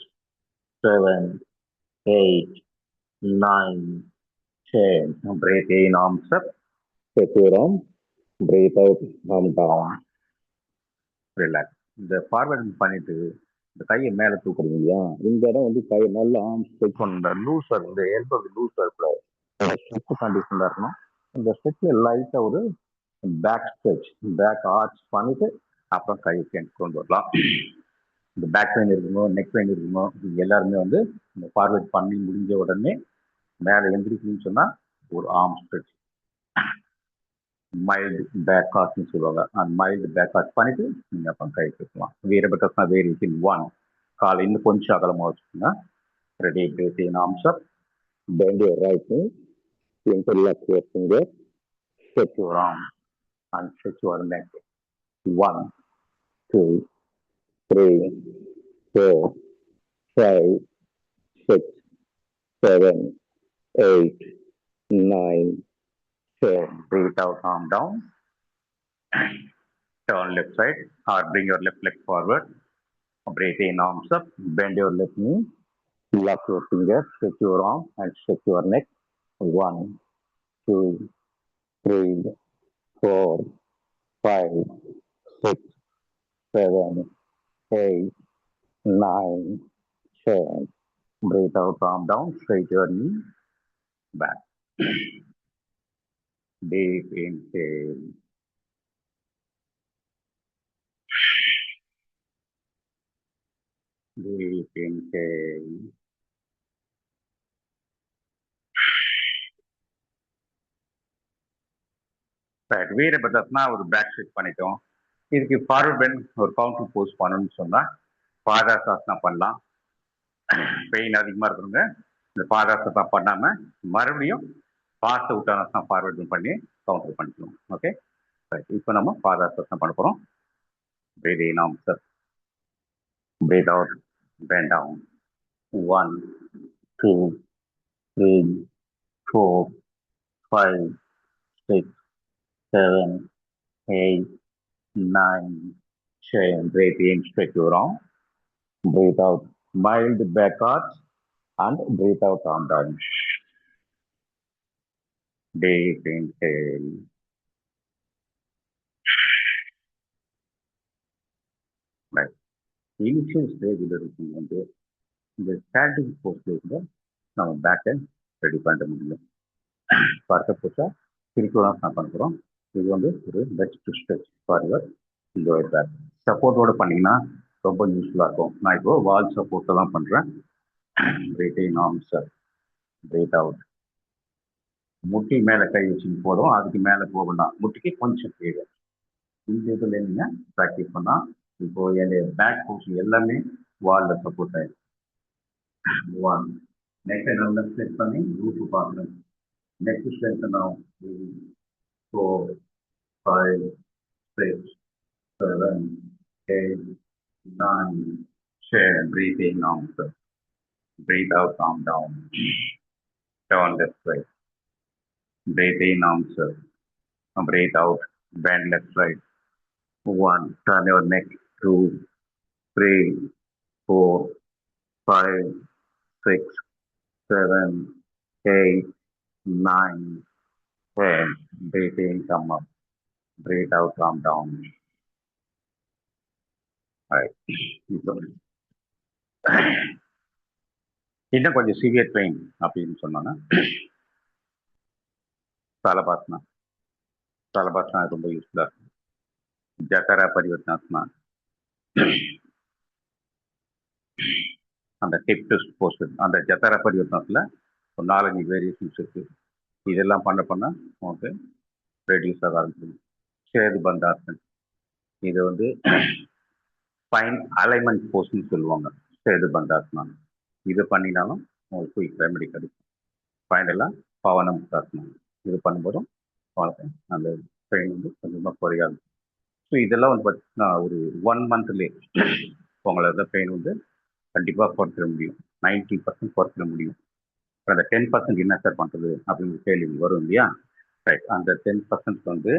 7, 8, 9, 10. Breathe in, arms up, stretch your arm. Breathe out, arm down. Relax. இந்த forward பண்ணிட்டு இந்த கையை மேலே தூக்குறீங்க இல்லையா, இந்த இடம் வந்து கையை நல்லா ஆர்ம் ஸ்ட்ரெச் பண்ண லூஸாக இந்த எல்போ லூஸாக இருக்கக்கூடாது. ஸ்ட்ரெச் கண்டிஷனாக இருக்கணும். இந்த ஸ்ட்ரெச்சில் லைட்டாக ஒரு பேக் ஸ்ட்ரெச், பேக் ஆர்ச் பண்ணிட்டு அப்புறம் கையை கொண்டு வரலாம். இந்த பேக் பெயின் இருக்குமோ நெக் பெயின் இருக்குமோ இது எல்லாருமே வந்து இந்த ஃபார்வர்ட் பண்ணி முடிஞ்ச உடனே மேலே எந்திரிக்கணும்னு சொன்னால் ஒரு ஆர்ம் ஸ்ட்ரெச் மைல்டு பேக் காஸ்ட்னு சொல்லுவாங்க. அந்த மைல்டு பேக் காஸ்ட் பண்ணிட்டு நீங்கள் அப்போ கை தூக்கலாம். வேறுபட்டா வேறு இன் ஒன் காலை இன்னும் கொஞ்சம் அகலமாக வச்சுக்கோங்க. Ready breathing arms up, bend your right knee, interlock your finger, stretch your arm and stretch your neck. 1, 2, 3, 4, 5, 6, 7, 8, 9, 10. Breathe out, arm down. Turn left side or bring your left leg forward. Breathe in, arms up, bend your left knee, lock your fingers, stretch your arm and stretch your neck. 1, 2, 3, 4, 5, 6, 7, 8, 9, 10. Breathe out, arm down, straight your knee, back. Deep inhale. Deep inhale. Right. வீரபத்ரஸ்னா ஒரு back stretch பண்ணிட்டோம். இதுக்கு forward bend ஒரு counter Bose பண்ணணும்னு சொன்னால் பாதாசாசனா பண்ணலாம். Pain அதிகமாக இருக்கிறவங்க இந்த பாதாசனா பண்ணாமல் மறுபடியும் பாஸ் அவுட்டான ஃபார்வர்ட் பண்ணி கவுண்டர் பண்ணிக்கணும். Okay, right. இப்போ நம்ம பாதாசாசனா பண்ண போகிறோம். Breathe in, arms up. Breathe out, bend down. 1, 2, 3, 4, 5, 6, 7, 8, 9, 10. Breathe in, stretch your arm. Breathe out, mild back arch and breathe out, arm down. Deep inhale. Right. Initial ஸ்டேஜில் இருக்கும் வந்து இந்த ஸ்டாண்டிங் போஸ்ட்ல நம்ம பேக்கை ரெடி பண்ண முடியும். பார்க்க போட்டால் திருப்பூரம் நான் பண்ணுறோம். இது வந்து ஒரு பெஸ்ட் ஸ்ட்ரெச் ஃபார்வர் லோயர் பேக். சப்போர்ட்டோடு பண்ணிங்கன்னா ரொம்ப யூஸ்ஃபுல்லாக இருக்கும். நான் இப்போ வால் சப்போர்ட்டை தான் பண்ணுறேன். Breath in, arms up, breath out. முட்டி மேலே கை வச்சுன்னு போதும், அதுக்கு மேலே போகணும். முட்டிக்கு கொஞ்சம் கீழே இந்த இதில் நீங்கள் ப்ராக்டிஸ் பண்ணால் இப்போ என்னுடைய பேக் போர்ஷன் எல்லாமே வாலில் சப்போர்ட் ஆகிடும். ஒன், நெக்கை நல்லா ஸ்ட்ரெச் பண்ணி ரூட்டு பார்க்கணும். நெக் ஸ்ட்ரென்த் ஆகும். 4, 5, 6, 7, 8, 9, 10. Breathe in, arms up. Breathe out, arm down. Turn left side. Breathe in, arms up. Breathe out, bend left side. 1, turn your neck. 2, 3, 4, 5, 6, 7, 8, 9, 10. Breathe in, come up. Breathe out, calm down. Alright. இன்னும் கொஞ்சம் severe pain அப்படின்னு சொன்னோன்னா தலபாசனா. தலபாசனா ரொம்ப யூஸ்ஃபுல்லாக இருக்கும். ஜட்டரா பரிவர்த்தனாசனா, அந்த hip twist poster, அந்த ஜட்டரா பரிவர்த்தனத்தில் ஒரு 4-5 வேரியேஷன்ஸ் இருக்குது. இதெல்லாம் பண்ண உங்களுக்கு ரெடியூஸ் ஆக ஆரம்பிச்சிடும். சேது பந்தாசன், இது வந்து ஸ்பைன் அலைன்மெண்ட் போஸ்ட்னு சொல்லுவாங்க. சேது பந்தாசனா இது பண்ணினாலும் உங்களுக்கு குயிக் ரெமெடி கிடைக்கும். ஃபைனலாக பவனம் சாசனம், இது பண்ணும்போதும் உங்களுக்கு அந்த பெயின் வந்து கொஞ்சமாக குறையாது. ஸோ இதெல்லாம் வந்து பார்த்தீங்கன்னா ஒரு 1 மந்த்லேயே உங்களோட பெயின் வந்து கண்டிப்பாக குறைச்சிட முடியும். 90% குறைச்சிட முடியும். அந்த 10% என்ன சார் பண்ணுறது அப்படிங்கிற கேள்வி வரும் இல்லையா? ரைட். அந்த 10% வந்து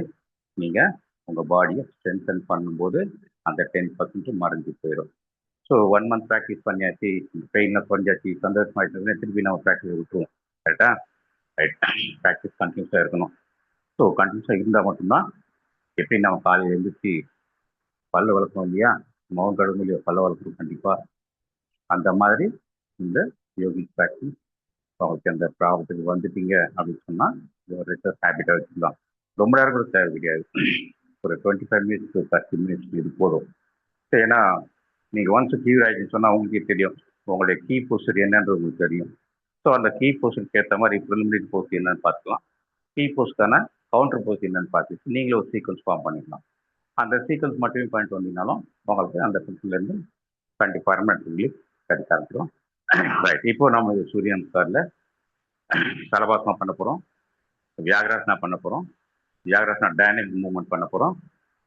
நீங்கள் உங்கள் பாடியை ஸ்ட்ரென்தன் பண்ணும்போது அந்த 10% மறைஞ்சு போயிடும். ஸோ 1 மந்த் ப்ராக்டிஸ் பண்ணியாச்சு, பெயினை குறைஞ்சாச்சு, சந்தோஷமாயிட்டு திருப்பி நம்ம ப்ராக்டிஸ் விட்டுருவோம். ரைட்டா? ரைட். ப்ராக்டிஸ் கண்டினியூஸாக இருக்கணும். ஸோ கண்டினியூஸாக இருந்தால் மட்டும்தான் எப்படி நம்ம காலையில் எழுந்திரிச்சு பல்ல வளர்க்கணும் இல்லையா? முகம் கழுவும் இல்லையா? பல்ல வளர்க்கணும் கண்டிப்பாக. அந்த மாதிரி இந்த யோகிக் ப்ராக்டிஸ் அவங்களுக்கு அந்த ப்ராப்ளத்துக்கு வந்துட்டீங்க அப்படின்னு சொன்னால் ஒரு ரெகுலர் ஹேபிட்டாக வச்சுக்கலாம். ரொம்ப நேரம் கூட தேவை கிடையாது. ஒரு 25 மினிட்ஸ் to 30 மினிட்ஸ் இது போதும். ஏன்னா நீங்கள் ஒன்ஸ் கியூர் ஆகிடுன்னு சொன்னால் உங்களுக்கே தெரியும் உங்களுடைய கீ பொசிஷன் என்னன்றது உங்களுக்கு தெரியும். ஸோ அந்த கீ பொசிஷனுக்கு ஏற்ற மாதிரி ப்ரிலிமினரி போஸ் என்னன்னு பார்த்துக்கலாம். கீ போஸ்க்கான கவுண்டர் போஸ் என்னன்னு பார்த்துட்டு நீங்களே ஒரு சீக்வன்ஸ் ஃபார்ம் பண்ணிக்கலாம். அந்த சீக்வன்ஸ் மட்டுமே பண்ணிட்டு வந்தீங்கனாலும் உங்களுக்கு அந்த இருந்து கண்டிப்பாக பர்மனெண்ட் ரிலீஃப் கிடைக்க ஆரம்பிச்சிடும். ரைட், இப்போ நம்ம சூரிய நமஸ்காரில் சலபாசனம் பண்ண போகிறோம், வியாகராசனா பண்ண போகிறோம், வியாகராசனா டைனமிக் மூவ்மெண்ட் பண்ண போகிறோம்,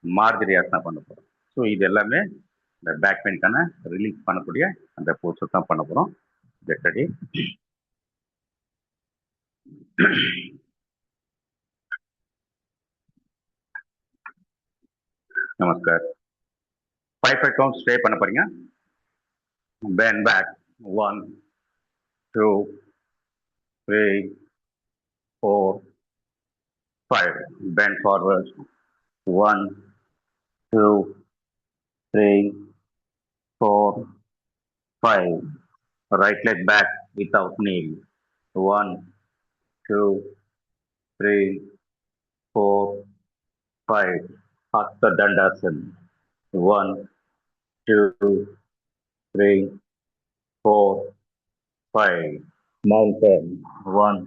மார்ஜரி ஆசனா பண்ண போகிறோம். ஸோ இது எல்லாமே இந்த பேக் பெயின்கான ரிலீஃப் பண்ணக்கூடிய அந்த போர்ஸை தான் பண்ண போகிறோம். Get ready. நமஸ்கார். 5 கவுண்ட் ஸ்டே பண்ண போறீங்க. Bend back 1 2 3 4 5. Bend forward 1 2 3 4 5. Right leg back without knee 1 2 3 4 5. Hasta Dandasana 1 2 3 4 5. Mountain 1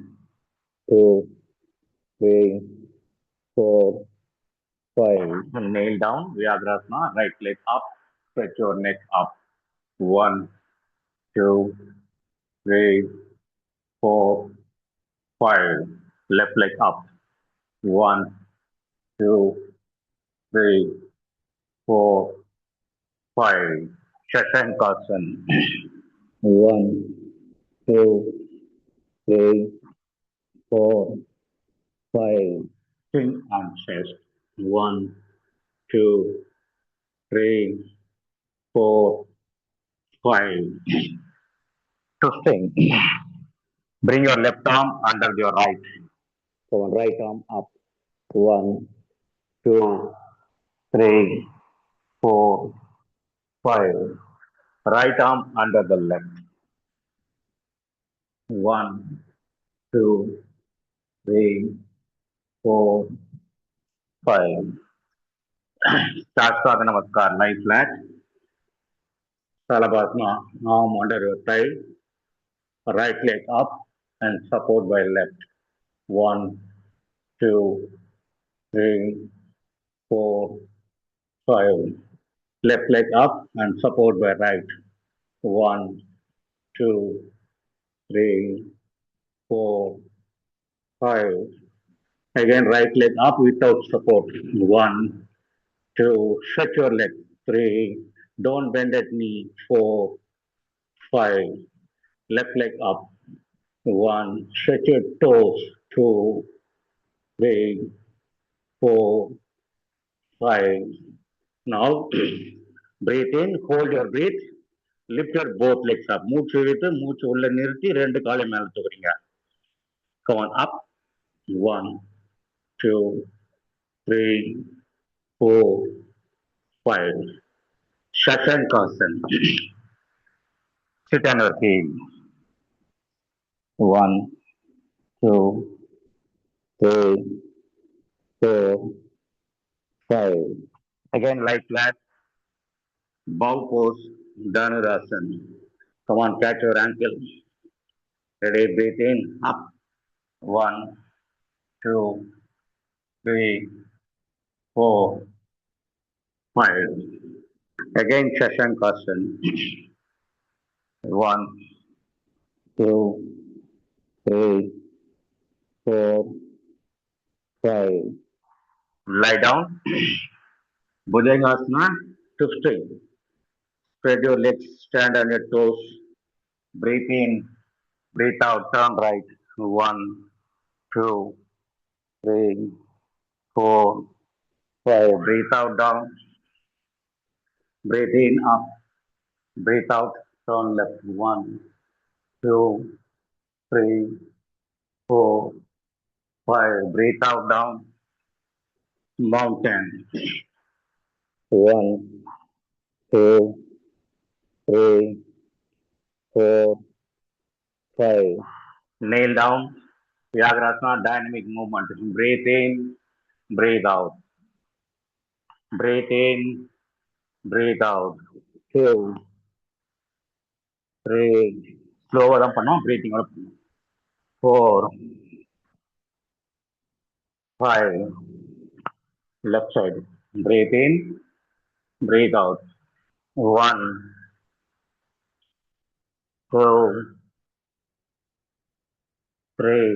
2 3 4 5. Nail down Vyagrasana. Right leg up. Stretch your neck up. 1 2 3 4 5. Left leg up. 1 2 3 4 5. Shashankasana. 1 2 3 4 5. Chin and chest. 1 2 3 4 5. Twisting. Bring your left arm under your right. So right arm up. 1 2 3 4 5. Right arm under the left. 1 2 3 4 5. Shastra Namaskar. Lie flat. Salabhasana. Arm under your thigh. Right leg up and support by left. 1 2 3 4 5. Left leg up and support by right. 1 2 3 4 5. Again, right leg up without support. 1 2. Stretch your leg. 3. Don't bend at knee. 4 5. Left leg up. 1. Stretch your toes. 2 3 4 5. Now breathe in, hold your breath, lift your both legs up. மூச்சு இழுத்து மூச்சு உள்ள நிறுத்தி ரெண்டு காலை மேல தூக்குறீங்க. Come on up. 1 2 3 4 5. Shashankasana. Sit on your feet. 1 2 3 4 5. Again, lie flat. Bow pose. Dhanurasana. Come on, catch your ankle. Ready, breathe in. Up. 1 2 3 4 5. Again, Shashankasana. 1 2 3 4 5. Lie down. Bhujangasana. Twisting. Spread your legs. Stand on your toes. Breathe in. Breathe out. Turn right. 1 2 3 4 5. Breathe out down. Breathe in up. Breathe out. Turn left. 1 2 3 4 5. Breathe out down. Mountain. 1 2 3 4 5. Nail down. Vyagrasana. Dynamic movement. Breathe in. Breathe out. Breathe in. Breathe out. 2, 3, ஸ்லோவாக தான் பண்ணோம், பிரீத்திங்கோட பண்ணோம். 4, 5, left side. Breathe in, breathe out. 1, 2, 3,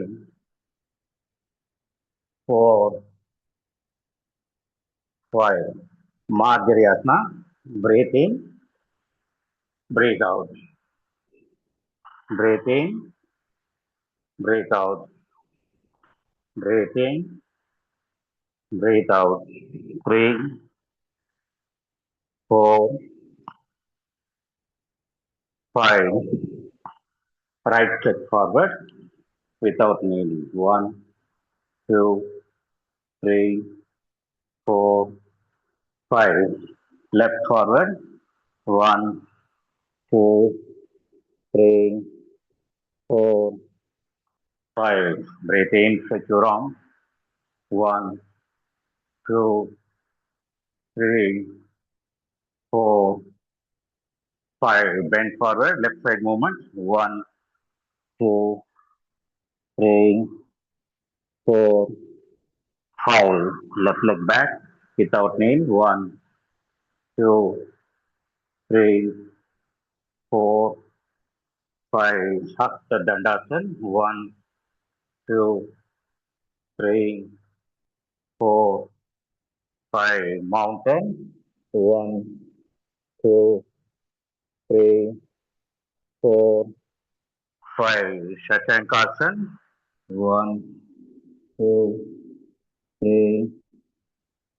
4, 5. Madhyasana. Breathe in, breathe out. Breathe in, breathe out. Breathe in, breathe out. 3, 4, 5. Right step forward without kneeling. 1, 2, 3, 4, 5. Left forward. 1, 2, 3, 4, 5. Breathe in, stretch your arm. 1, 2, 3, 4, 5. Bend forward, left side movement. 1, 2, 3, 4, 5. Left leg back without kneel. 1, 2, 3, 4, 5. Hasta Dandasana. 1, 2, 3, 4, 5. Mountain. 1, 2, 3, 4, 5. Shashankasana. 1, 2, 3,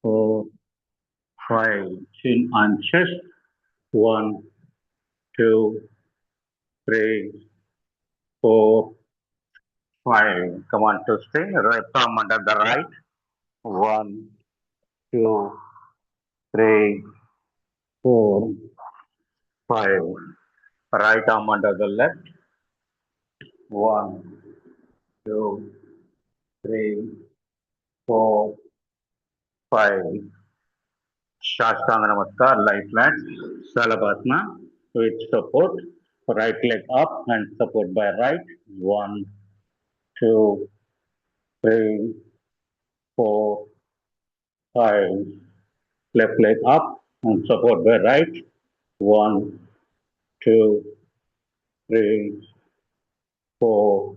4, 5. Chin on chest. 1, 2, 3, 4, 5. Come on to stay. Right arm under the right. 1, 2, 3, 4, 5. Right arm under the left. 1, 2, 3, 4, 5. Shashtanga Namaskar, lie flat. Salabhasana with support. Right leg up and support by right. 1, 2, 3, 4, 5. Left leg up and support by right. 1, 2, 3, 4,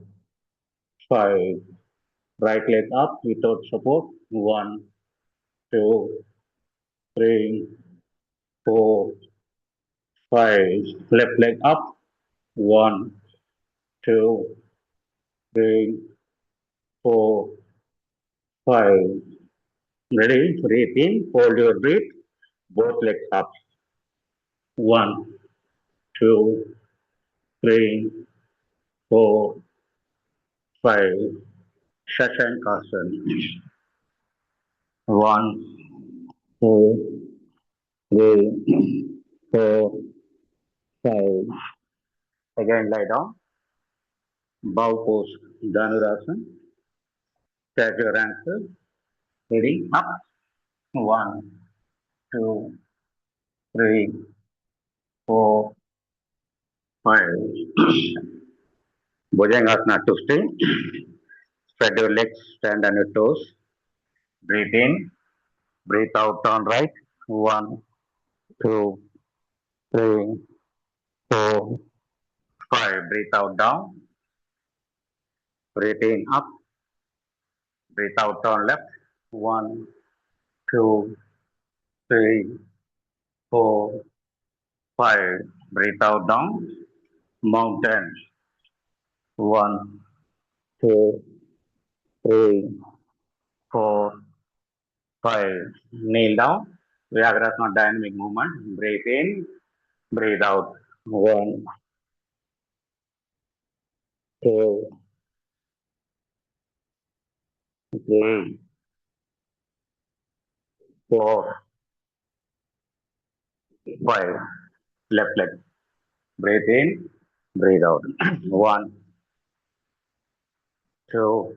5. Right leg up without support. 1, 2, 3, 4, 5. Left leg up. 1, 2, 3, 4, 5. Ready? Breathe in. Hold your breath. Both legs up. 1, 2, 3, 4, 5. Shashankasana. 1, 2, 3, 4, 5. Again, lie down. Bow pose. Dhanurasana. Catch your answer. Ready? Up. 1, 2, 3, 4, 5. Bhujangasana to stay. Spread your legs, stand on your toes. Breathe in, breathe out, turn right. 1, 2, 3, 4, 5. Breathe out, down. Breathe in, up. Breathe out, turn left. 1, 2, 3, 4, 5. Breathe out, down. Mountain. 1, 2, 3, 4, 5. Kneel down. Vyagrasana dynamic movement. Breathe in, breathe out. 1, 2, 3, 4, 5. Left leg. Breathe in, breathe out. 1, 2,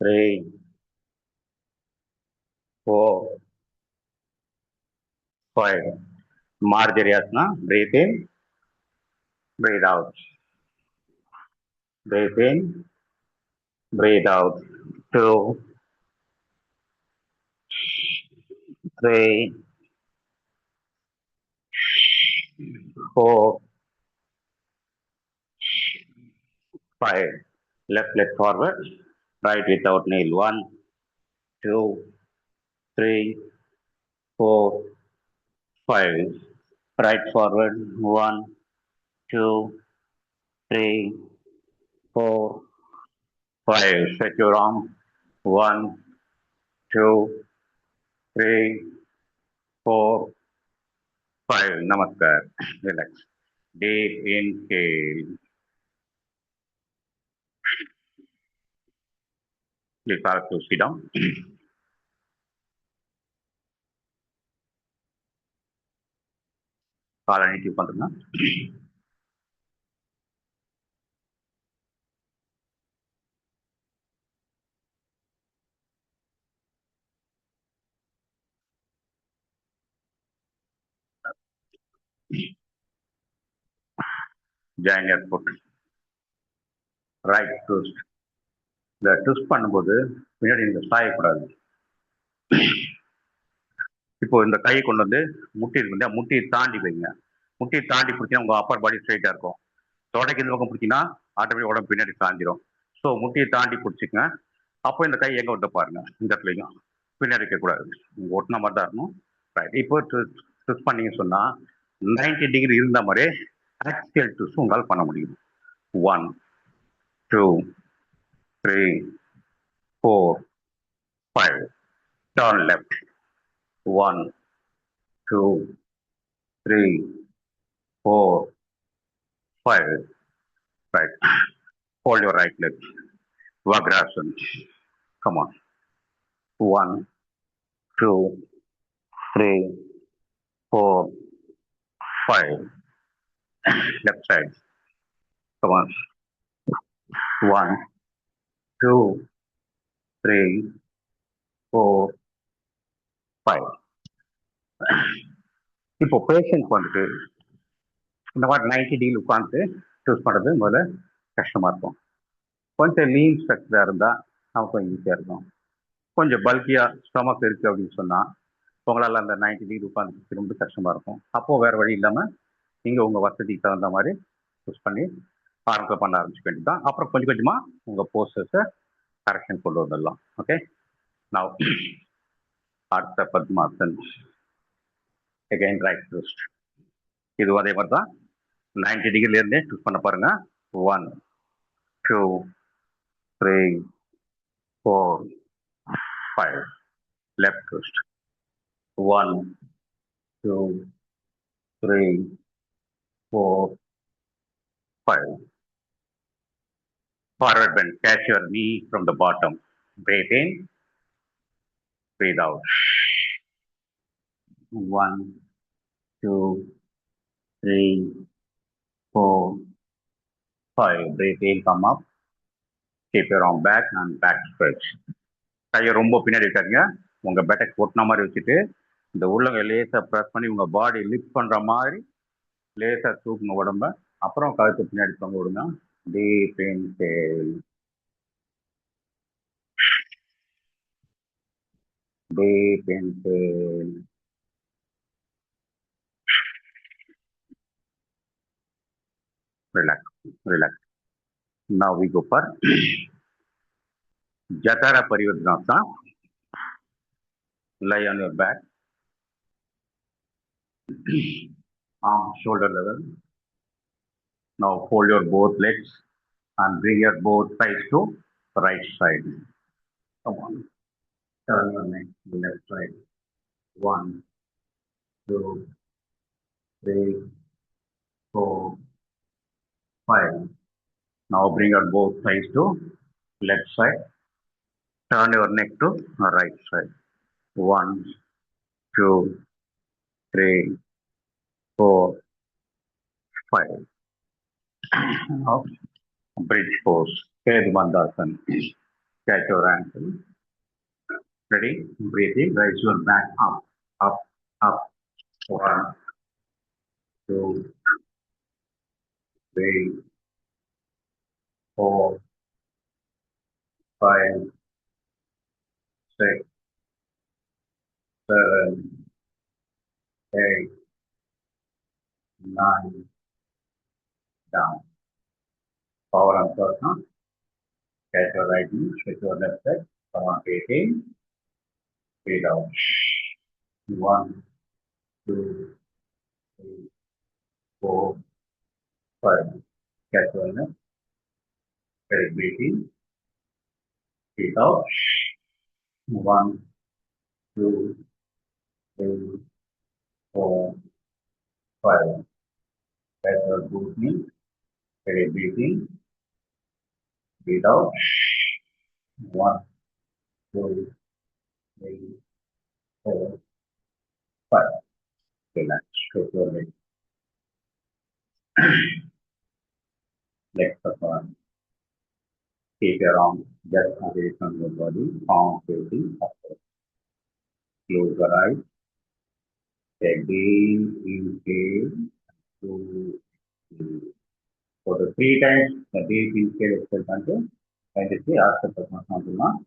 3, 4, 5. Marjariasana, breathe in, breathe out. Breathe in, breathe out. 2, 3, 4, 5. Left leg forward, right without nail. 1, 2, 3, 4, 5. Right forward. 1, 2, 3, 4, 5. Stretch your arm. 1, 2, 3, 4, 5. Namaskar. Relax. Deep inhale. Please ask to sit down. காலை நீட்டி உட்காந்துருங்க. Join your foot. Right twist. இந்த twist பண்ணும்போது பின்னாடி இந்த சாயக்கூடாது. இப்போ இந்த கையை கொண்டு வந்து முட்டி இருக்கு இல்லையா, முட்டியை தாண்டி வைங்க. முட்டியை தாண்டி பிடிச்சினா உங்க அப்பர் பாடி ஸ்ட்ரைட்டா இருக்கும். தொடைக்கு இந்த பக்கம் பிடிச்சிங்கன்னா ஆட்டோமேட்டிக் உடம்பு பின்னாடி சாஞ்சிரும். ஸோ முட்டியை தாண்டி பிடிச்சிக்கங்க. அப்போ இந்த கை எங்க விட்டு பாருங்க, இந்த இடத்துலையும் பின்னாடி இருக்கக்கூடாது, உங்க ஒட்டின மாதிரி தான் இருக்கணும். ரைட். இப்போ ட்விஸ்ட் பண்ணீங்கன்னு சொன்னா 90 டிகிரி இருந்த மாதிரி ஆக்சியல் ட்விஸ்ட் உங்களால் பண்ண முடியும். 1, 2, 3, 4, 5. Turn left. 1, 2, 3, 4, 5. Right. Hold your right leg. Vagrasana. Come on. 1, 2, 3, 4, 5. Left side. Come on. 1, 2, 3, 4, 5. இப்போ பேஷண்ட் வந்துட்டு இந்த மாதிரி 90 டிகிரி உட்காந்து சூஸ் பண்ணுறது முதல்ல கஷ்டமாக இருக்கும். கொஞ்சம் லீன் ஸ்ட்ரக்சராக இருந்தால் நமக்கு கொஞ்சம் ஈஸியாக இருக்கும். கொஞ்சம் பல்கியாக ஸ்டொமக் இருக்குது அப்படின்னு சொன்னால் உங்களால் அந்த 90 டிகிரி உட்காந்து ரொம்ப கஷ்டமாக இருக்கும். அப்போது வேறு வழி இல்லாமல் நீங்கள் உங்கள் வசதிக்கு தகுந்த மாதிரி சூஸ் பண்ணி பண்ண ஆரம்பிச்சுக்க வேண்டியது தான். அப்புறம் கொஞ்சம் கொஞ்சமாக உங்கள் போஸ்டர்ஸை கரெக்ஷன் கொண்டு வந்துடலாம். ஓகே. நான் அடுத்த பத்மாசன். Again right twist. இது அதே மாதிரி தான் 90 டிகிரிலேருந்தே சூஸ் பண்ண பாருங்க. 1, 2, 3, 4, 5. Left twist. 1, 2, 3, 4, 5. Forward bend. Catch your knee from the bottom. Breathe in, breathe out. 1, 2, 3, 4, 5. Breathe in, come up. Keep your arm back and back stretch. கையை ரொம்ப பின்னாடி வைக்காதீங்க. உங்க பேட்டக் ஒட்டின மாதிரி வச்சுட்டு இந்த உள்ளங்க லேசா ப்ரெஸ் பண்ணி உங்க பாடி லிஃப்ட் பண்ற மாதிரி லேசா தூக்குங்க உடம்ப. அப்புறம் கழுத்து பின்னாடி தொங்க விடுங்க. Deep inhale, deep inhale, relax, relax. Now we go for Jatara Parivartanasana. Lie on your back, arm shoulder level. Now fold your both legs and bring your both thighs to right side. Come on. Turn your neck to left side. 1, 2, 3, 4, 5. Now bring your both thighs to left side. Turn your neck to right side. 1, 2, 3, 4, 5. Now bridge pose. Kedmandasana. Catch your ankle. Ready? Breathe in. Raise your back up, up, up. 1, 2, 3, 4, 5, 6, 7, 8, 9, down. Power on first, huh? Catch your right knee, stretch your left leg. Come on, 18, 3 down. 1, 2, 3, 4, 5. Catch your left. Very breathing. 3 down. 1, 2, 3, 4, 5. Catch your both knee. Very breathing. 3 down. 1, 2, 3, 4, 5. Relax. Stretch your leg. Legs up on. Keep your arms just away from your body. Palm facing upward. Close your eyes. Take deep inhale. 2, 3. For the 3 times, the deep inhale exhale பண்ணிட்டு கண்டிச்சு அடுத்த பக்கம் பண்ணலாம்.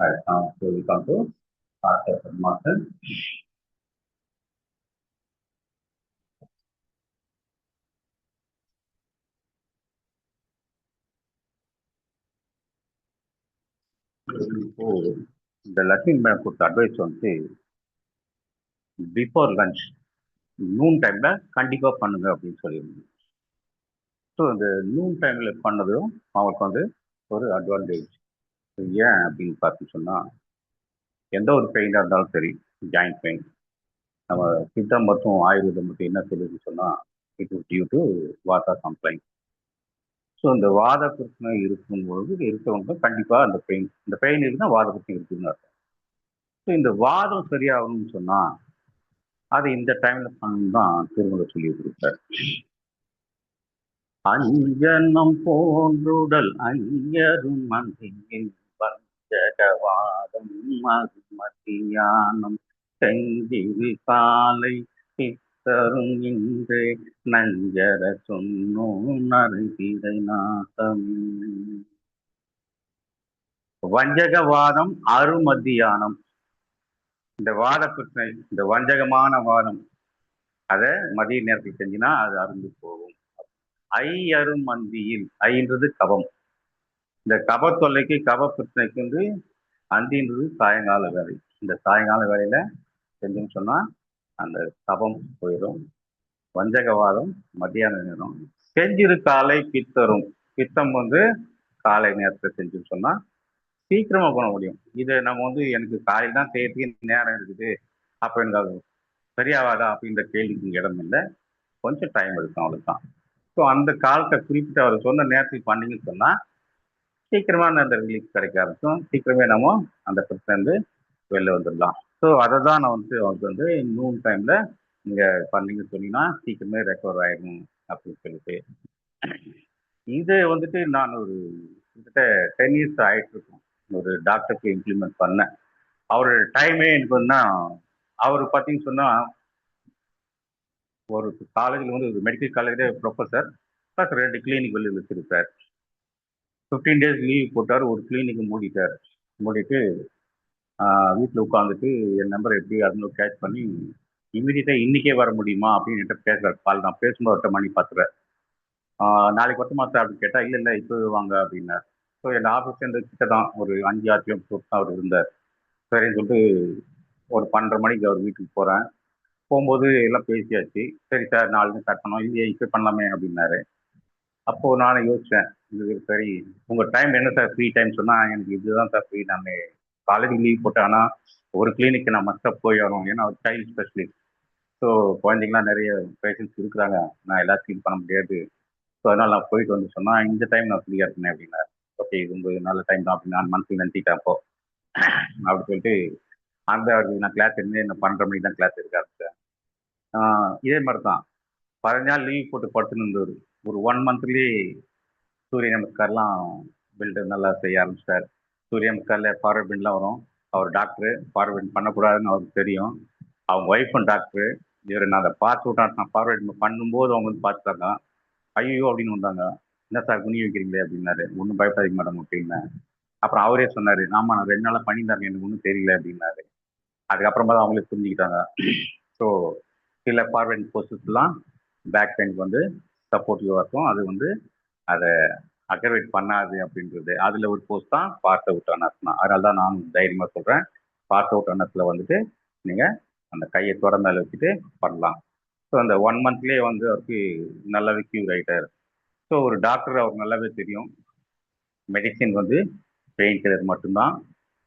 Right, now slowly come to அடுத்த பத்மாசன். இப்போ இந்த Lakshmi madam கொடுத்த advice வந்து பிஃபோர் லஞ்ச் நூன் டைம்ல கண்டிப்பா பண்ணுங்க அப்படின்னு சொல்லியிருந்தேன். ஸோ இந்த நூன் டைம்ல பண்ணதும் அவங்களுக்கு வந்து ஒரு அட்வான்டேஜ். ஏன் அப்படின்னு பார்த்து சொன்னா எந்த ஒரு பெயினாக இருந்தாலும் சரி, ஜாயிண்ட் பெயின், நம்ம சித்தா மற்றும் ஆயுர்வேதம் மட்டும் என்ன சொல்லுதுன்னு சொன்னா இட் இஸ் டியூ டு வாட்டா கம்ப்ளைண்ட். ஸோ இந்த வாத பிரச்சனை இருக்கும்பொழுது இருக்கவங்க கண்டிப்பா அந்த பெயின் இருக்குன்னா வாத பிரச்சனை இருக்குன்னு அர்த்தம். ஸோ இந்த வாதம் சரியாகணும்னு சொன்னா அது இந்த டைம்ல பண்ணணும் தான் திருமணம் சொல்லி கொடுத்தாரு. அஞ்சனம் போன்றுடல் ஐயரும் மந்தியின் வஞ்சகவாதம் மதியானம் செஞ்சிரு காலை பித்தரும் இன்றே நஞ்சர சொன்னோம் நறுகிடை நாசம். வஞ்சகவாதம் அருமத்தியானம். இந்த வாத பிரச்சனை, இந்த வஞ்சகமான வாதம் அதை மதிய நேரத்தில் செஞ்சினா அது அருந்து போகும். ஐ அருமந்தியில், ஐன்றது கபம். இந்த கப தொல்லைக்கு கப பிரச்சனைக்கு வந்து அந்தின்றது சாயங்கால வேலை. இந்த சாயங்கால வேலையில செஞ்சோம்னு சொன்னா அந்த கபம் போயிடும். வஞ்சகவாதம் மத்தியான நேரம். செஞ்சிரு காலை பித்தரும், பித்தம் வந்து காலை நேரத்தை செஞ்சுன்னு சொன்னா சீக்கிரமா பண்ண முடியும். இதை நம்ம வந்து எனக்கு காலையில் தான் செய்யறதுக்கு நேரம் இருக்குது, அப்போ எனக்கு சரியாவாதா அப்படின்ற கேள்விக்கு இடம் இல்லை, கொஞ்சம் டைம் எடுக்கும், அவ்வளவுதான். ஸோ அந்த காலத்தை குறிப்பிட்டு அவர் சொன்ன நேரத்துக்கு பண்ணீங்கன்னு சொன்னா சீக்கிரமான அந்த ரிலீஃப் கிடைக்க ஆரம்பிக்கும். சீக்கிரமே நம்ம அந்த பிரச்சனை வந்து வெளில வந்துடலாம். ஸோ அதை தான் நான் வந்து அவருக்கு வந்து நூன் டைம்ல நீங்க பண்ணீங்கன்னு சொன்னீங்கன்னா சீக்கிரமே ரெக்கவர் ஆயிடும் அப்படின்னு சொல்லிட்டு, இதை வந்துட்டு நான் ஒரு கிட்டத்தட்ட 10 இயர்ஸ் ஆயிட்டு இருக்கும் ஒரு டாக்டருக்கு இம்ப்ளிமெண்ட் பண்ணேன். அவரோட டைமே எனக்கு வந்து அவர் பார்த்தீங்கன்னு சொன்னா ஒரு காலேஜில் வந்து ஒரு மெடிக்கல் காலேஜில் ப்ரொஃபஸர் ப்ளஸ் 2 கிளினிக் வெளியே வச்சிருக்கார். 15 days லீவ் போட்டார், ஒரு கிளினிக் மூடிட்டார். மூடிட்டு வீட்டில் உட்காந்துட்டு என் நம்பர் எப்படி அதுன்னு கேட்ச் பண்ணி இமீடியட்டாக இன்னைக்கே வர முடியுமா அப்படின்னு என்கிட்ட பேசுறாரு. கால் நான் பேசும்போது அவர்கிட்ட மணி பார்த்துறேன். நாளைக்கு வரட்டுமா சார் அப்படின்னு கேட்டால் இல்லை இப்போ வாங்க அப்படின்னார். ஸோ என் ஆஃபீஸ் வந்து கிட்ட தான் ஒரு 5-6 கிலோமீட்டர் தான் அவர் இருந்தார். சரின்னு சொல்லிட்டு ஒரு 12:30 மணிக்கு அவர் வீட்டுக்கு போகிறேன். போகும்போது எல்லாம் பேசியாச்சு. சரி சார் நாளைக்கு ஸ்டார்ட் பண்ணோம், இல்லையா இப்போ பண்ணலாமே அப்படின்னாரு. அப்போது நானும் யோசித்தேன், இது சரி உங்கள் டைம் என்ன சார் ஃப்ரீ டைம் சொன்னால் எனக்கு இதுதான் சார் ஃப்ரீ. நான் காலேஜுக்கு லீவ் போட்டேன், ஆனால் ஒரு கிளினிக்கு நான் மஸ்ட்டாக போய் ஆகணும், ஏன்னா அவர் சைல்டு ஸ்பெஷலிஸ்ட். ஸோ குழந்தைங்களாம் நிறைய பேஷண்ட்ஸ் இருக்கிறாங்க, நான் எல்லாத்தையும் பண்ண முடியாது. ஸோ அதனால் நான் போயிட்டு வந்து சொன்னால் இந்த டைம் நான் ஃப்ரீயாக இருக்கேன் அப்படின்னாரு. ஓகே, இது உங்களுக்கு நல்ல டைம் தான் அப்படின்னு நான் மனசுல நினச்சிட்டேன் அப்போ. அப்படி சொல்லிட்டு அந்த அவருக்கு நான் கிளாஸ் இருந்து என்ன 12:30 மணிக்கு தான் கிளாஸ் எடுக்க ஆரம்பிச்சேன். இதே மாதிரி தான் 15 நாள் லீவ் போட்டு படுத்துன்னு இருந்தாரு. ஒரு 1 மந்த்லேயே சூரிய நமஸ்கார்லாம் பில்டு நல்லா செய்ய ஆரம்பிச்சிட்டார். சூரிய நமஸ்காரில் ஃபார்வர்ட் பெண்ட்லாம் வரும். அவர் டாக்டரு, ஃபார்வர்ட் பெண்ட் பண்ணக்கூடாதுன்னு அவருக்கு தெரியும். அவங்க ஒய்ஃபும் டாக்டரு. இவர் நான் அதை பார்த்து விட்டான். நான் ஃபார்வர்ட் பண்ணும்போது அவங்க வந்து பார்த்துட்டாங்க. ஐயோ அப்படின்னு வந்தாங்க. என்ன சார் குனி வைக்கிறீங்களே அப்படின்னாரு. ஒன்றும் பயப்படாதீங்க மேடம் அப்படின்னேன். அப்புறம் அவரே சொன்னார், ஆமாம் நான் 2 நாளாக பண்ணியிருந்தாங்க, எனக்கு ஒன்றும் தெரியல அப்படின்னாரு. அதுக்கப்புறமா தான் அவங்களே புரிஞ்சுக்கிட்டாங்க. ஸோ சில ஃபார்வர்ட் போஸ்டர்ஸ்லாம் பேக் பெயினுக்கு வந்து சப்போர்ட்டிவாக இருக்கும். அது வந்து அதை அக்ரவேட் பண்ணாது அப்படின்றது. அதில் ஒரு போஸ்ட் தான் பார்ட் அவுட் அனர்ஸ்னா. அதனால தான் நான் தைரியமாக சொல்கிறேன், பார்ட் அவுட் அனர்ஸில் வந்துட்டு நீங்கள் அந்த கையை தொட மேலே வச்சுட்டு பண்ணலாம். ஸோ அந்த 1 மந்த்லேயே வந்து அவருக்கு நல்லாவே க்யூர் ஆகிட்டார். ஸோ ஒரு டாக்டர் அவருக்கு நல்லாவே தெரியும், மெடிசின் வந்து பெயின் கில்லர் மட்டும்தான்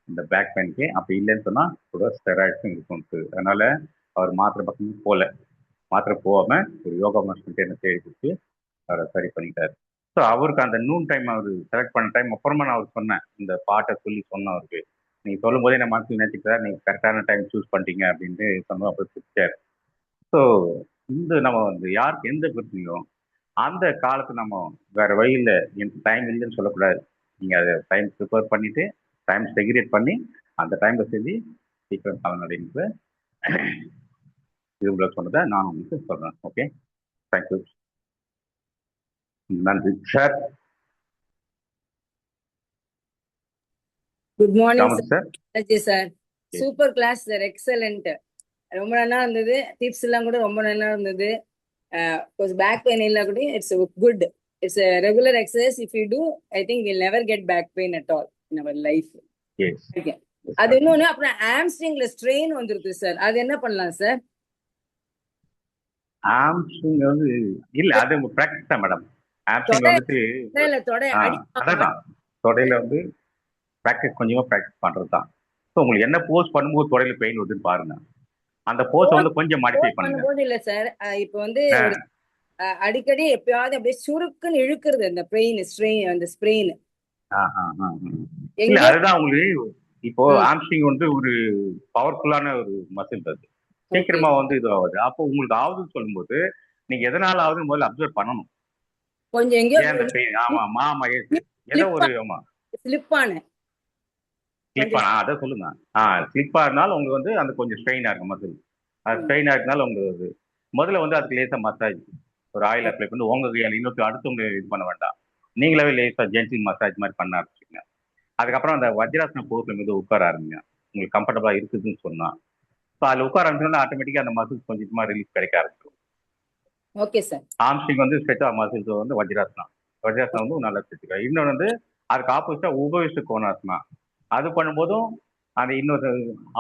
இந்த பேக் பெயினுக்கு. அப்படி இல்லைன்னு சொன்னால் கூட ஸ்டெராய்ட்ஸும் இருக்கும். அதனால் அவர் மாத்திரை பக்கமும் போகல. மாத்திரை போகாமல் ஒரு யோகா மாஸ்டர்கிட்ட என்ன தேடி கொடுத்து அவரை சரி பண்ணிட்டார். ஸோ அவருக்கு அந்த நூன் டைம் அவர் செலக்ட் பண்ண டைம் அப்புறமா நான் அவருக்கு சொன்னேன், இந்த பாட்டை சொல்லி சொன்னேன் அவருக்கு. நீங்கள் சொல்லும் போதே நான் மனசில் நினச்சிக்கிறார், நீங்கள் கரெக்டான டைம் சூஸ் பண்ணிட்டீங்க அப்படின்ட்டு சொன்னோம். அப்போ சிரிச்சார். ஸோ இந்த நம்ம வந்து யாருக்கு எந்த பிரச்சனையோ அந்த காலத்தை நம்ம வேற வழியில் எனக்கு டைம் இல்லைன்னு சொல்லக்கூடாது. நீங்கள் அதை டைம் ப்ரிப்பேர் பண்ணிட்டு டைம் செக்ரிகேட் பண்ணி அந்த டைமில் செஞ்சு சீக்கிரம் காலநடைன்னு இது உங்களை சொன்னதை நான் உங்களுக்கு சொல்கிறேன். Okay, thank you. நன்றி sir. Good morning Raman sir. Sir. Super class sir, excellent. ரொம்ப நல்லா இருந்தது. டிப்ஸ் எல்லாம் கூட ரொம்ப நல்லா இருந்தது. பேக் பெயின் இல்ல கூட it's good. It's regular exercise. If you do, I think will never get back pain at all in our life. அது இன்னொன்னு, அப்புறம் ஆம்ஸ்ட்ரிங்ல ஸ்ட்ரெயின் வந்துருது சார், அது என்ன பண்ணலாம் சார்? ஆம்ஸ்ட்ரிங் வந்து இல்ல, அது பிராக்டிஸ் தான் மேடம். ஆம்ஸ்ட்ரிங் வந்துட்டு அதான் தொடையில வந்து பிராக்டிஸ், கொஞ்சமா பிராக்டிஸ் பண்றது தான். ஸோ உங்களுக்கு என்ன போஸ் பண்ணும்போது தொடையில பெயின் வருதுன்னு பாருங்க. அந்த போஸ் வந்து கொஞ்சம் மாடிஃபை பண்ணுங்க. இல்ல சார், இப்போ வந்து அடிக்கடி எப்பயாவது அப்படியே சுருக்குன்னு இழுக்கிறது அந்த பெயின், ஸ்ட்ரெயின், அந்த ஸ்ப்ரெயின். இல்ல அதுதான் உங்களுக்கு இப்போ ஆம்ஸ்ட்ரிங் வந்து ஒரு பவர்ஃபுல்லான ஒரு மசில். அது சீக்கிரமா வந்து இது ஆகுது. அப்போ உங்களுக்கு ஆகுதுன்னு சொல்லும்போது நீங்க எதனால ஆகுதுன்னு முதல்ல அப்சர்வ் பண்ணணும். கொஞ்சம் எங்கேயோ ஆமா மாமா ஏதோ ஒரு ஆமா ஸ்லிப்பான அதை சொல்லுங்க. ஸ்லிப்பா இருந்தாலும் உங்களுக்கு வந்து அந்த கொஞ்சம் ஸ்ட்ரெயினா இருக்கும் மசில். அது ஸ்ட்ரெயினா இருக்கனால உங்களுக்கு முதல்ல வந்து அதுக்கு லேசா மசாஜ், ஒரு ஆயில் அப்ளை பண்ணி உங்க கையால் இன்னொரு அடுத்தவங்க இது பண்ண வேண்டாம், நீங்களாவே லேசா ஜென்டில் மசாஜ் மாதிரி பண்ண ஆரம்பிச்சுங்க. அதுக்கப்புறம் அந்த வஜ்ராசன போஸ்ல மீது உட்கார ஆரம்பிங்க. உங்களுக்கு கம்ஃபர்டபுளா இருக்குதுன்னு சொன்னா ஸோ அதில் உட்கார ஆரம்பிச்சோன்னா ஆட்டோமேட்டிக்காக அந்த மசில்ஸ் கொஞ்சமா ரிலீஃப் கிடைக்க ஆரம்பிச்சிடும். Okay sir. ஆம்ஸ்ட்ரிங் வந்து ஸ்ட்ரெச் ஆஃப் மசில்ஸ் வந்து வஜ்ராசனம். வஜ்ராசனம் வந்து நல்லா ஸ்ட்ரெச். இன்னொன்று வந்து அதுக்கு ஆப்போசிட்டா உபவிஷ்ட கோணாசனா, அது பண்ணும்போதும் அந்த இன்னொரு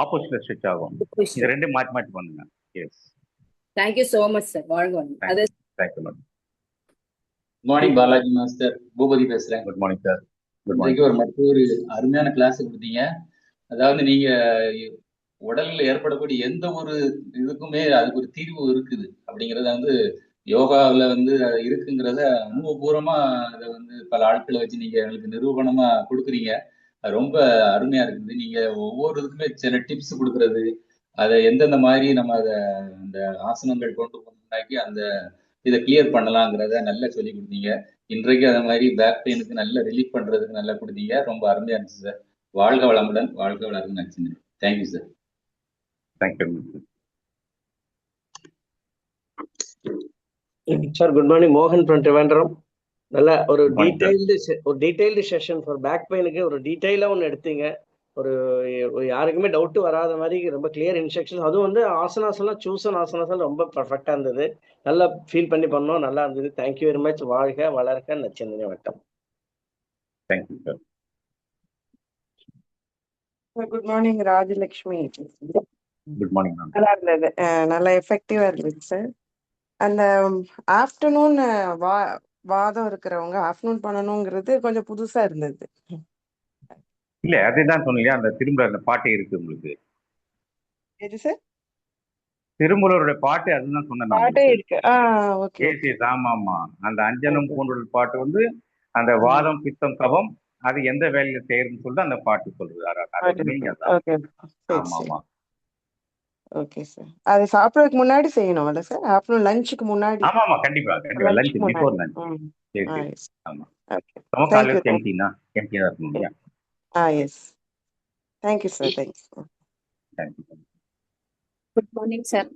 ஆப்போசிட்ல ஸ்ட்ரெச் ஆகும். இது ரெண்டும் மாற்றி மாற்றி பண்ணுங்க. Yes, thank you so much sir. வாழ்க. Thank you madam. Good morning Balaji master, Boopathi பேசுறேன். Good morning sir. இன்றைக்கு ஒரு மற்றொரு அருமையான கிளாஸ் கொடுத்தீங்க. அதாவது நீங்க உடல்ல ஏற்படக்கூடிய எந்த ஒரு இதுக்குமே அதுக்கு ஒரு தீர்வு இருக்குது அப்படிங்கறத வந்து யோகாவில் வந்து இருக்குங்கிறத அனுபவபூர்வமா அதை வந்து பல ஆட்களை வச்சு நீங்க எங்களுக்கு நிரூபணமா கொடுக்குறீங்க. அது ரொம்ப அருமையா இருக்குது. நீங்க ஒவ்வொரு இதுக்குமே சில டிப்ஸ் கொடுக்கறது, அதை எந்தெந்த மாதிரி நம்ம அதை அந்த ஆசனங்கள் கொண்டு போனாக்கி அந்த இதை கிளியர் பண்ணலாங்கிறத நல்லா சொல்லி கொடுத்தீங்க. இன்றைக்கு அந்த மாதிரி பேக் பெயினுக்கு நல்ல ரிலீஃப் பண்றதுக்கு நல்லா கொடுத்தீங்க. ரொம்ப அருமையா இருந்துச்சு சார். வாழ்க வளமுடன், வாழ்க வளர்ந்து நினைச்சுங்க. Thank you sir. Thank you sir. Good morning, மோகன் ஃப்ரம் ட்ரிவாண்ட்ரம். நல்ல ஒரு டீடைல்டு செஷன் ஃபார் பேக் பெயினுக்கு ஒரு டீடைலா ஒன்று எடுத்தீங்க. ஒரு யாருக்குமே டவுட் வராத மாதிரி ரொம்ப கிளியர் இன்ஸ்ட்ரக்ஷன். அதுவும் வந்து ஆசனாசெல்லாம் சூசன் ஆசனாசம் ரொம்ப பர்ஃபெக்டா இருந்தது. நல்லா ஃபீல் பண்ணி பண்ணோம், நல்லா இருந்தது. Thank you very much. வாழ்க வளர்க நச்சிந்தனை வட்டம். Thank you sir. Good morning, Rajalakshmi. Good morning. நல்லா இருந்தது, நல்லா எஃபெக்டிவா இருந்துச்சு சார். அந்த ஆஃப்டர்நூன் வாதம் இருக்கிறவங்க ஆஃப்டர்நூன் பண்ணணுங்கிறது கொஞ்சம் புதுசா இருந்தது. இல்ல அதுதான் சொன்னீங்க, அந்த திரும்ப அந்த பாட்டு இருக்கு உங்களுக்கு. எது சார்? திருமூலருடைய பாட்டு அதுதான் சொன்னேன் நான் பாட்டே உங்களுக்கு. இருக்கு. ஓகே எஸ் ஓகே எஸ் ஆமா ஆமா. அந்த அஞ்சனம் ஓகே. பூண்டுடல் பாட்டு வந்து அந்த வாதம் பித்தம் கபம் அது எந்த வேலையில செய்யறதுன்னு சொல்லிட்டு அந்த பாட்டு சொல்றது. அதோட மீனிங் அதான். ஓகே சரி ஆமா சரி ஆமா. Okay sir. அது சாப்பிடறதுக்கு முன்னாடி செய்யணும்ல சார்? ஆஃப்டர்நூன் லஞ்சுக்கு முன்னாடி, ஆமா ஆமா கண்டிப்பா கண்டிப்பா. லஞ்ச் லஞ்சுக்கு பிஃபோர் முன்னாடி. லஞ்ச். ம் சரி சரி. எஸ். ஆமா. ஓகே. நம்ம தேங்க்யூ காலேஜ் எம்டினா எம்டி தான் இருக்கணும் இல்லையா? Yes. Thank you sir. Thank you. Thank you. Good morning sir.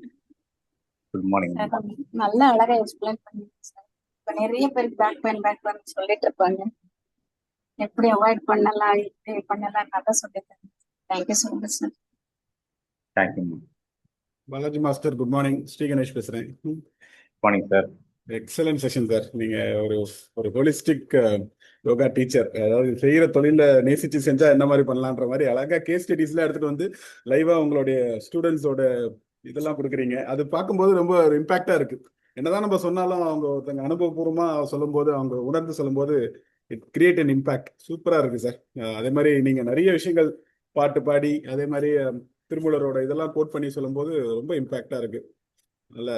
Good morning. Sir நல்லா அழகா எக்ஸ்பிளைன் பண்ணீங்க சார். இப்போ நிறைய பேருக்கு பேக் பெயின் சொல்லிட்டு இருப்பாங்க. எப்படி அவாய்ட் பண்ணலாம், எப்படி பண்ணலாம் நல்லா சொல்லியிருக்காங்க. Thank you so much sir. Thank you. Balaji master good morning. Sri Ganesh பேசுறேன். Morning sir. Excellent session sir. நீங்க ஒரு ஹோலிஸ்டிக் யோகா டீச்சர். அதாவது செய்யற தொழில நேசிச்சு செஞ்சா என்ன மாதிரி பண்ணலான்ற மாதிரி அழகா கேஸ் ஸ்டடிஸ்ல எடுத்துட்டு வந்து லைவா உங்களுடைய ஸ்டூடெண்ட்ஸோட இதெல்லாம் கொடுக்குறீங்க. அது பார்க்கும்போது ரொம்ப ஒரு இம்பாக்டா இருக்கு. என்னதான் நம்ம சொன்னாலும் அவங்க ஒருத்தங்க அனுபவபூர்வமா சொல்லும்போது, அவங்க உணர்ந்து சொல்லும்போது இட் கிரியேட் அன் இம்பாக்ட். சூப்பரா இருக்கு சார். அதே மாதிரி நீங்க நிறைய விஷயங்கள் பாட்டு பாடி அதே மாதிரி திருமூலரோட இதெல்லாம் கோட் பண்ணி சொல்லும்போது ரொம்ப இம்பாக்டா இருக்கு. நல்ல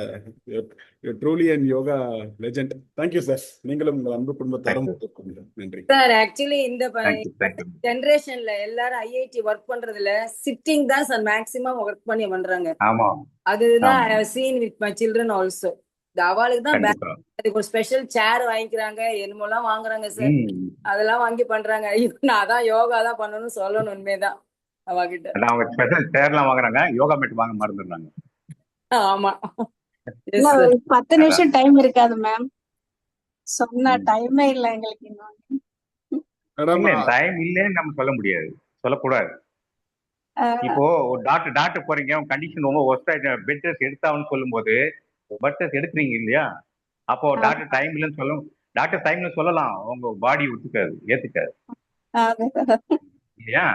truly and yoga legend. Thank you sir. நீங்களும் உங்கள் அன்பு குடும்பத்தாரும் நன்றி சார். ஆக்சுவலி இந்த தேங்க்யூ தேங்க்யூ. ஜெனரேஷன்ல எல்லாரும் ஐஐடி ஒர்க் பண்றதுல சிட்டிங் தான் சார் மேக்ஸிமம் ஒர்க் பண்ணி பண்றாங்க. ஆமா அதுதான் ஆமா. I have seen with my children also. இந்த அவளுக்கு தான் கண்டிப்பா. அதுக்கு ஒரு ஸ்பெஷல் சேர் வாங்கிக்கிறாங்க, என்னமோலாம் வாங்குறாங்க சார். ம். அதெல்லாம் வாங்கி பண்றாங்க. ஐயோ, நான் அதான் யோகா தான் பண்ணணும்னு சொல்லணும் உண்மைதான் அவகிட்ட. அதான் அவங்க ஸ்பெஷல் சேர்லாம் வாங்குறாங்க, யோகா மேட் வாங்க மறந்துடுறாங்க. ஆமா. Yes, இல்ல, sir. ஒரு 10 அதான். நிமிஷம் டைம் இருக்காது மேம். சொன்ன ம். டைமே இல்லை எங்களுக்கு இன்னும். மேடம் இல்ல டைம் இல்லைன்னு நம்ம சொல்ல முடியாது, சொல்லக்கூடாது. இப்போ ஒரு டாக்டர் போறீங்க, உங்க கண்டிஷன் ரொம்ப ஒஸ்டா பெட் ரெஸ்ட் எடுத்தான்னு சொல்லும்போது பெட் ரெஸ்ட் எடுக்கிறீங்க இல்லையா? அப்போ டாக்டர் டைம் இல்லைன்னு சொல்ல, டாக்டர் டைம்ல சொல்லலாம், உங்க பாடி ஒத்துக்காது, ஏத்துக்காது இல்லையா?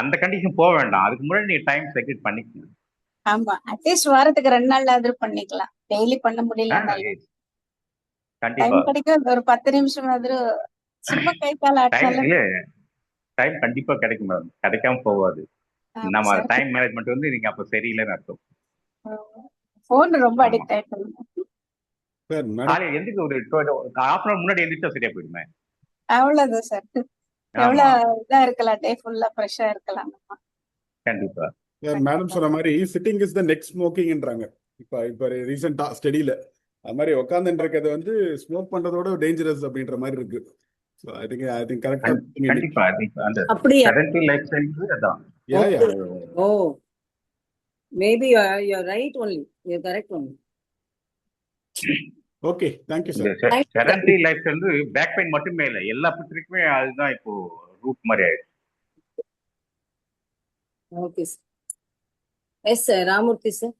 அந்த கண்டிஷன் போக வேண்டாம். அதுக்கு முன்னாடி நீங்க டைம் செக்ரெட் பண்ணிக்கணும். ஆமா, அட்லீஸ்ட் வாரத்துக்கு 2 நாள் பண்ணிக்கலாம். டெய்லி பண்ண முடியலன்னாலும் கண்டிப்பா டைம் கிடைக்கும். ஒரு 10 நிமிஷம் சும்மா கை கால் டைம் ஆட்டினாலும். இல்ல, டைம் கண்டிப்பா கிடைக்கும் மேடம், கிடைக்காம போகாது. நம்ம டைம் மேனேஜ்மெண்ட் வந்து நீங்க அப்ப சரியில்லைன்னு அர்த்தம். போன் ரொம்ப ஆமா. அடிக்ட் ஆயிட்டு சார் மேடம் காலையில எந்திரிச்சு ஒரு ஹாஃப் அன் அவர் முன்னாடி எந்திரிச்சா சரியா போயிடுமே. அவ்வளவுதான் சார். ஆமா எவ்வளவு இதா இருக்கலாம், டே ஃபுல்லா ஃப்ரெஷ்ஷா இருக்கலாம். கண்டிப்பா. சார் மேடம் சொன்ன மாதிரி சிட்டிங் இஸ் த நெக்ஸ்ட் ஸ்மோக்கிங்ன்றாங்க. இப்ப ரீசெண்டா ஸ்டடியில அது மாதிரி உட்காந்துட்டு இருக்கிறது வந்து ஸ்மோக் பண்றதோட டேஞ்சரஸ் அப்படின்ற மாதிரி இருக்கு. ஸோ ஐ திங்க் கரெக்டா கண்டிப்பா அந்த அப்படியா? செடன்டரி லைஃப் ஸ்டைல் அதான். Yeah oh, maybe you are right only, you are correct only. Okay thank you இந்த சார். செடன்டரி லைஃப் ஸ்டைல் வந்து பேக் பெயின் மட்டுமே இல்லை, எல்லா பிரச்சனைக்குமே அதுதான் இப்போ ரூட் மாதிரி ஆயிடுச்சு. Okay sir. Yes sir. Ramurthy sir.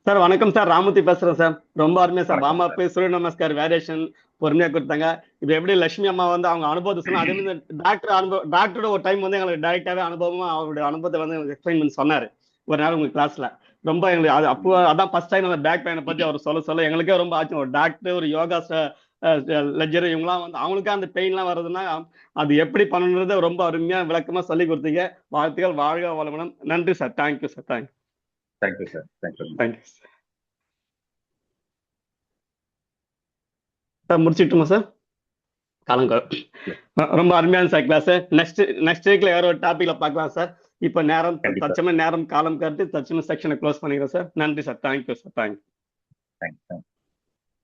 Sir வணக்கம் சார். ராமூர்த்தி பேசுறேன் சார். ரொம்ப அருமையா சார். வணக்கம் வாமா சூரிய நமஸ்கார் வேரியேஷன் பொறுமையா கொடுத்தாங்க. இப்போ எப்படி லட்சுமி அம்மா வந்து அவங்க அனுபவத்தை சொன்னா, அதே மாதிரி டாக்டரோட ஒரு டைம் வந்து எங்களுக்கு டைரக்டாவே அனுபவமா அவருடைய அனுபவத்தை வந்து எங்களுக்கு எக்ஸ்பிளைன் பண்ணி சொன்னாரு ஒரு நாள் உங்க கிளாஸ்ல. ரொம்ப எங்களுக்கு அது அப்போ அதான் ஃபர்ஸ்ட் டைம் அந்த பேக் பெயினை பத்தி அவர் சொல்ல எங்களுக்கே ரொம்ப ஆச்சு. ஒரு டாக்டர், ஒரு யோகா லெஜர், இவங்கலாம் வந்து அவங்களுக்கே அந்த பெயின்லாம் வருதுன்னா அது எப்படி பண்ணணுன்றத ரொம்ப அருமையா விளக்கமா சொல்லி கொடுத்தீங்க. வாழ்த்துக்கள், வாழ்க வளமுடன். நன்றி sir. Thank you sir. Thank you sir. Thank you. Sir முடிச்சுட்டுமா சார்? காலங்க ரொம்ப அருமையான சார் கிளாஸ். நெக்ஸ்ட் வீக்ல வேற ஒரு டாபிக்ல பார்க்கலாம் சார். இப்போ நேரம் தச்சமே நேரம் காலம் கருத்து தச்சமே செக்ஷனை க்ளோஸ் பண்ணிக்கிறேன் சார். நன்றி சார். Thank you sir. தேங்க்யூ.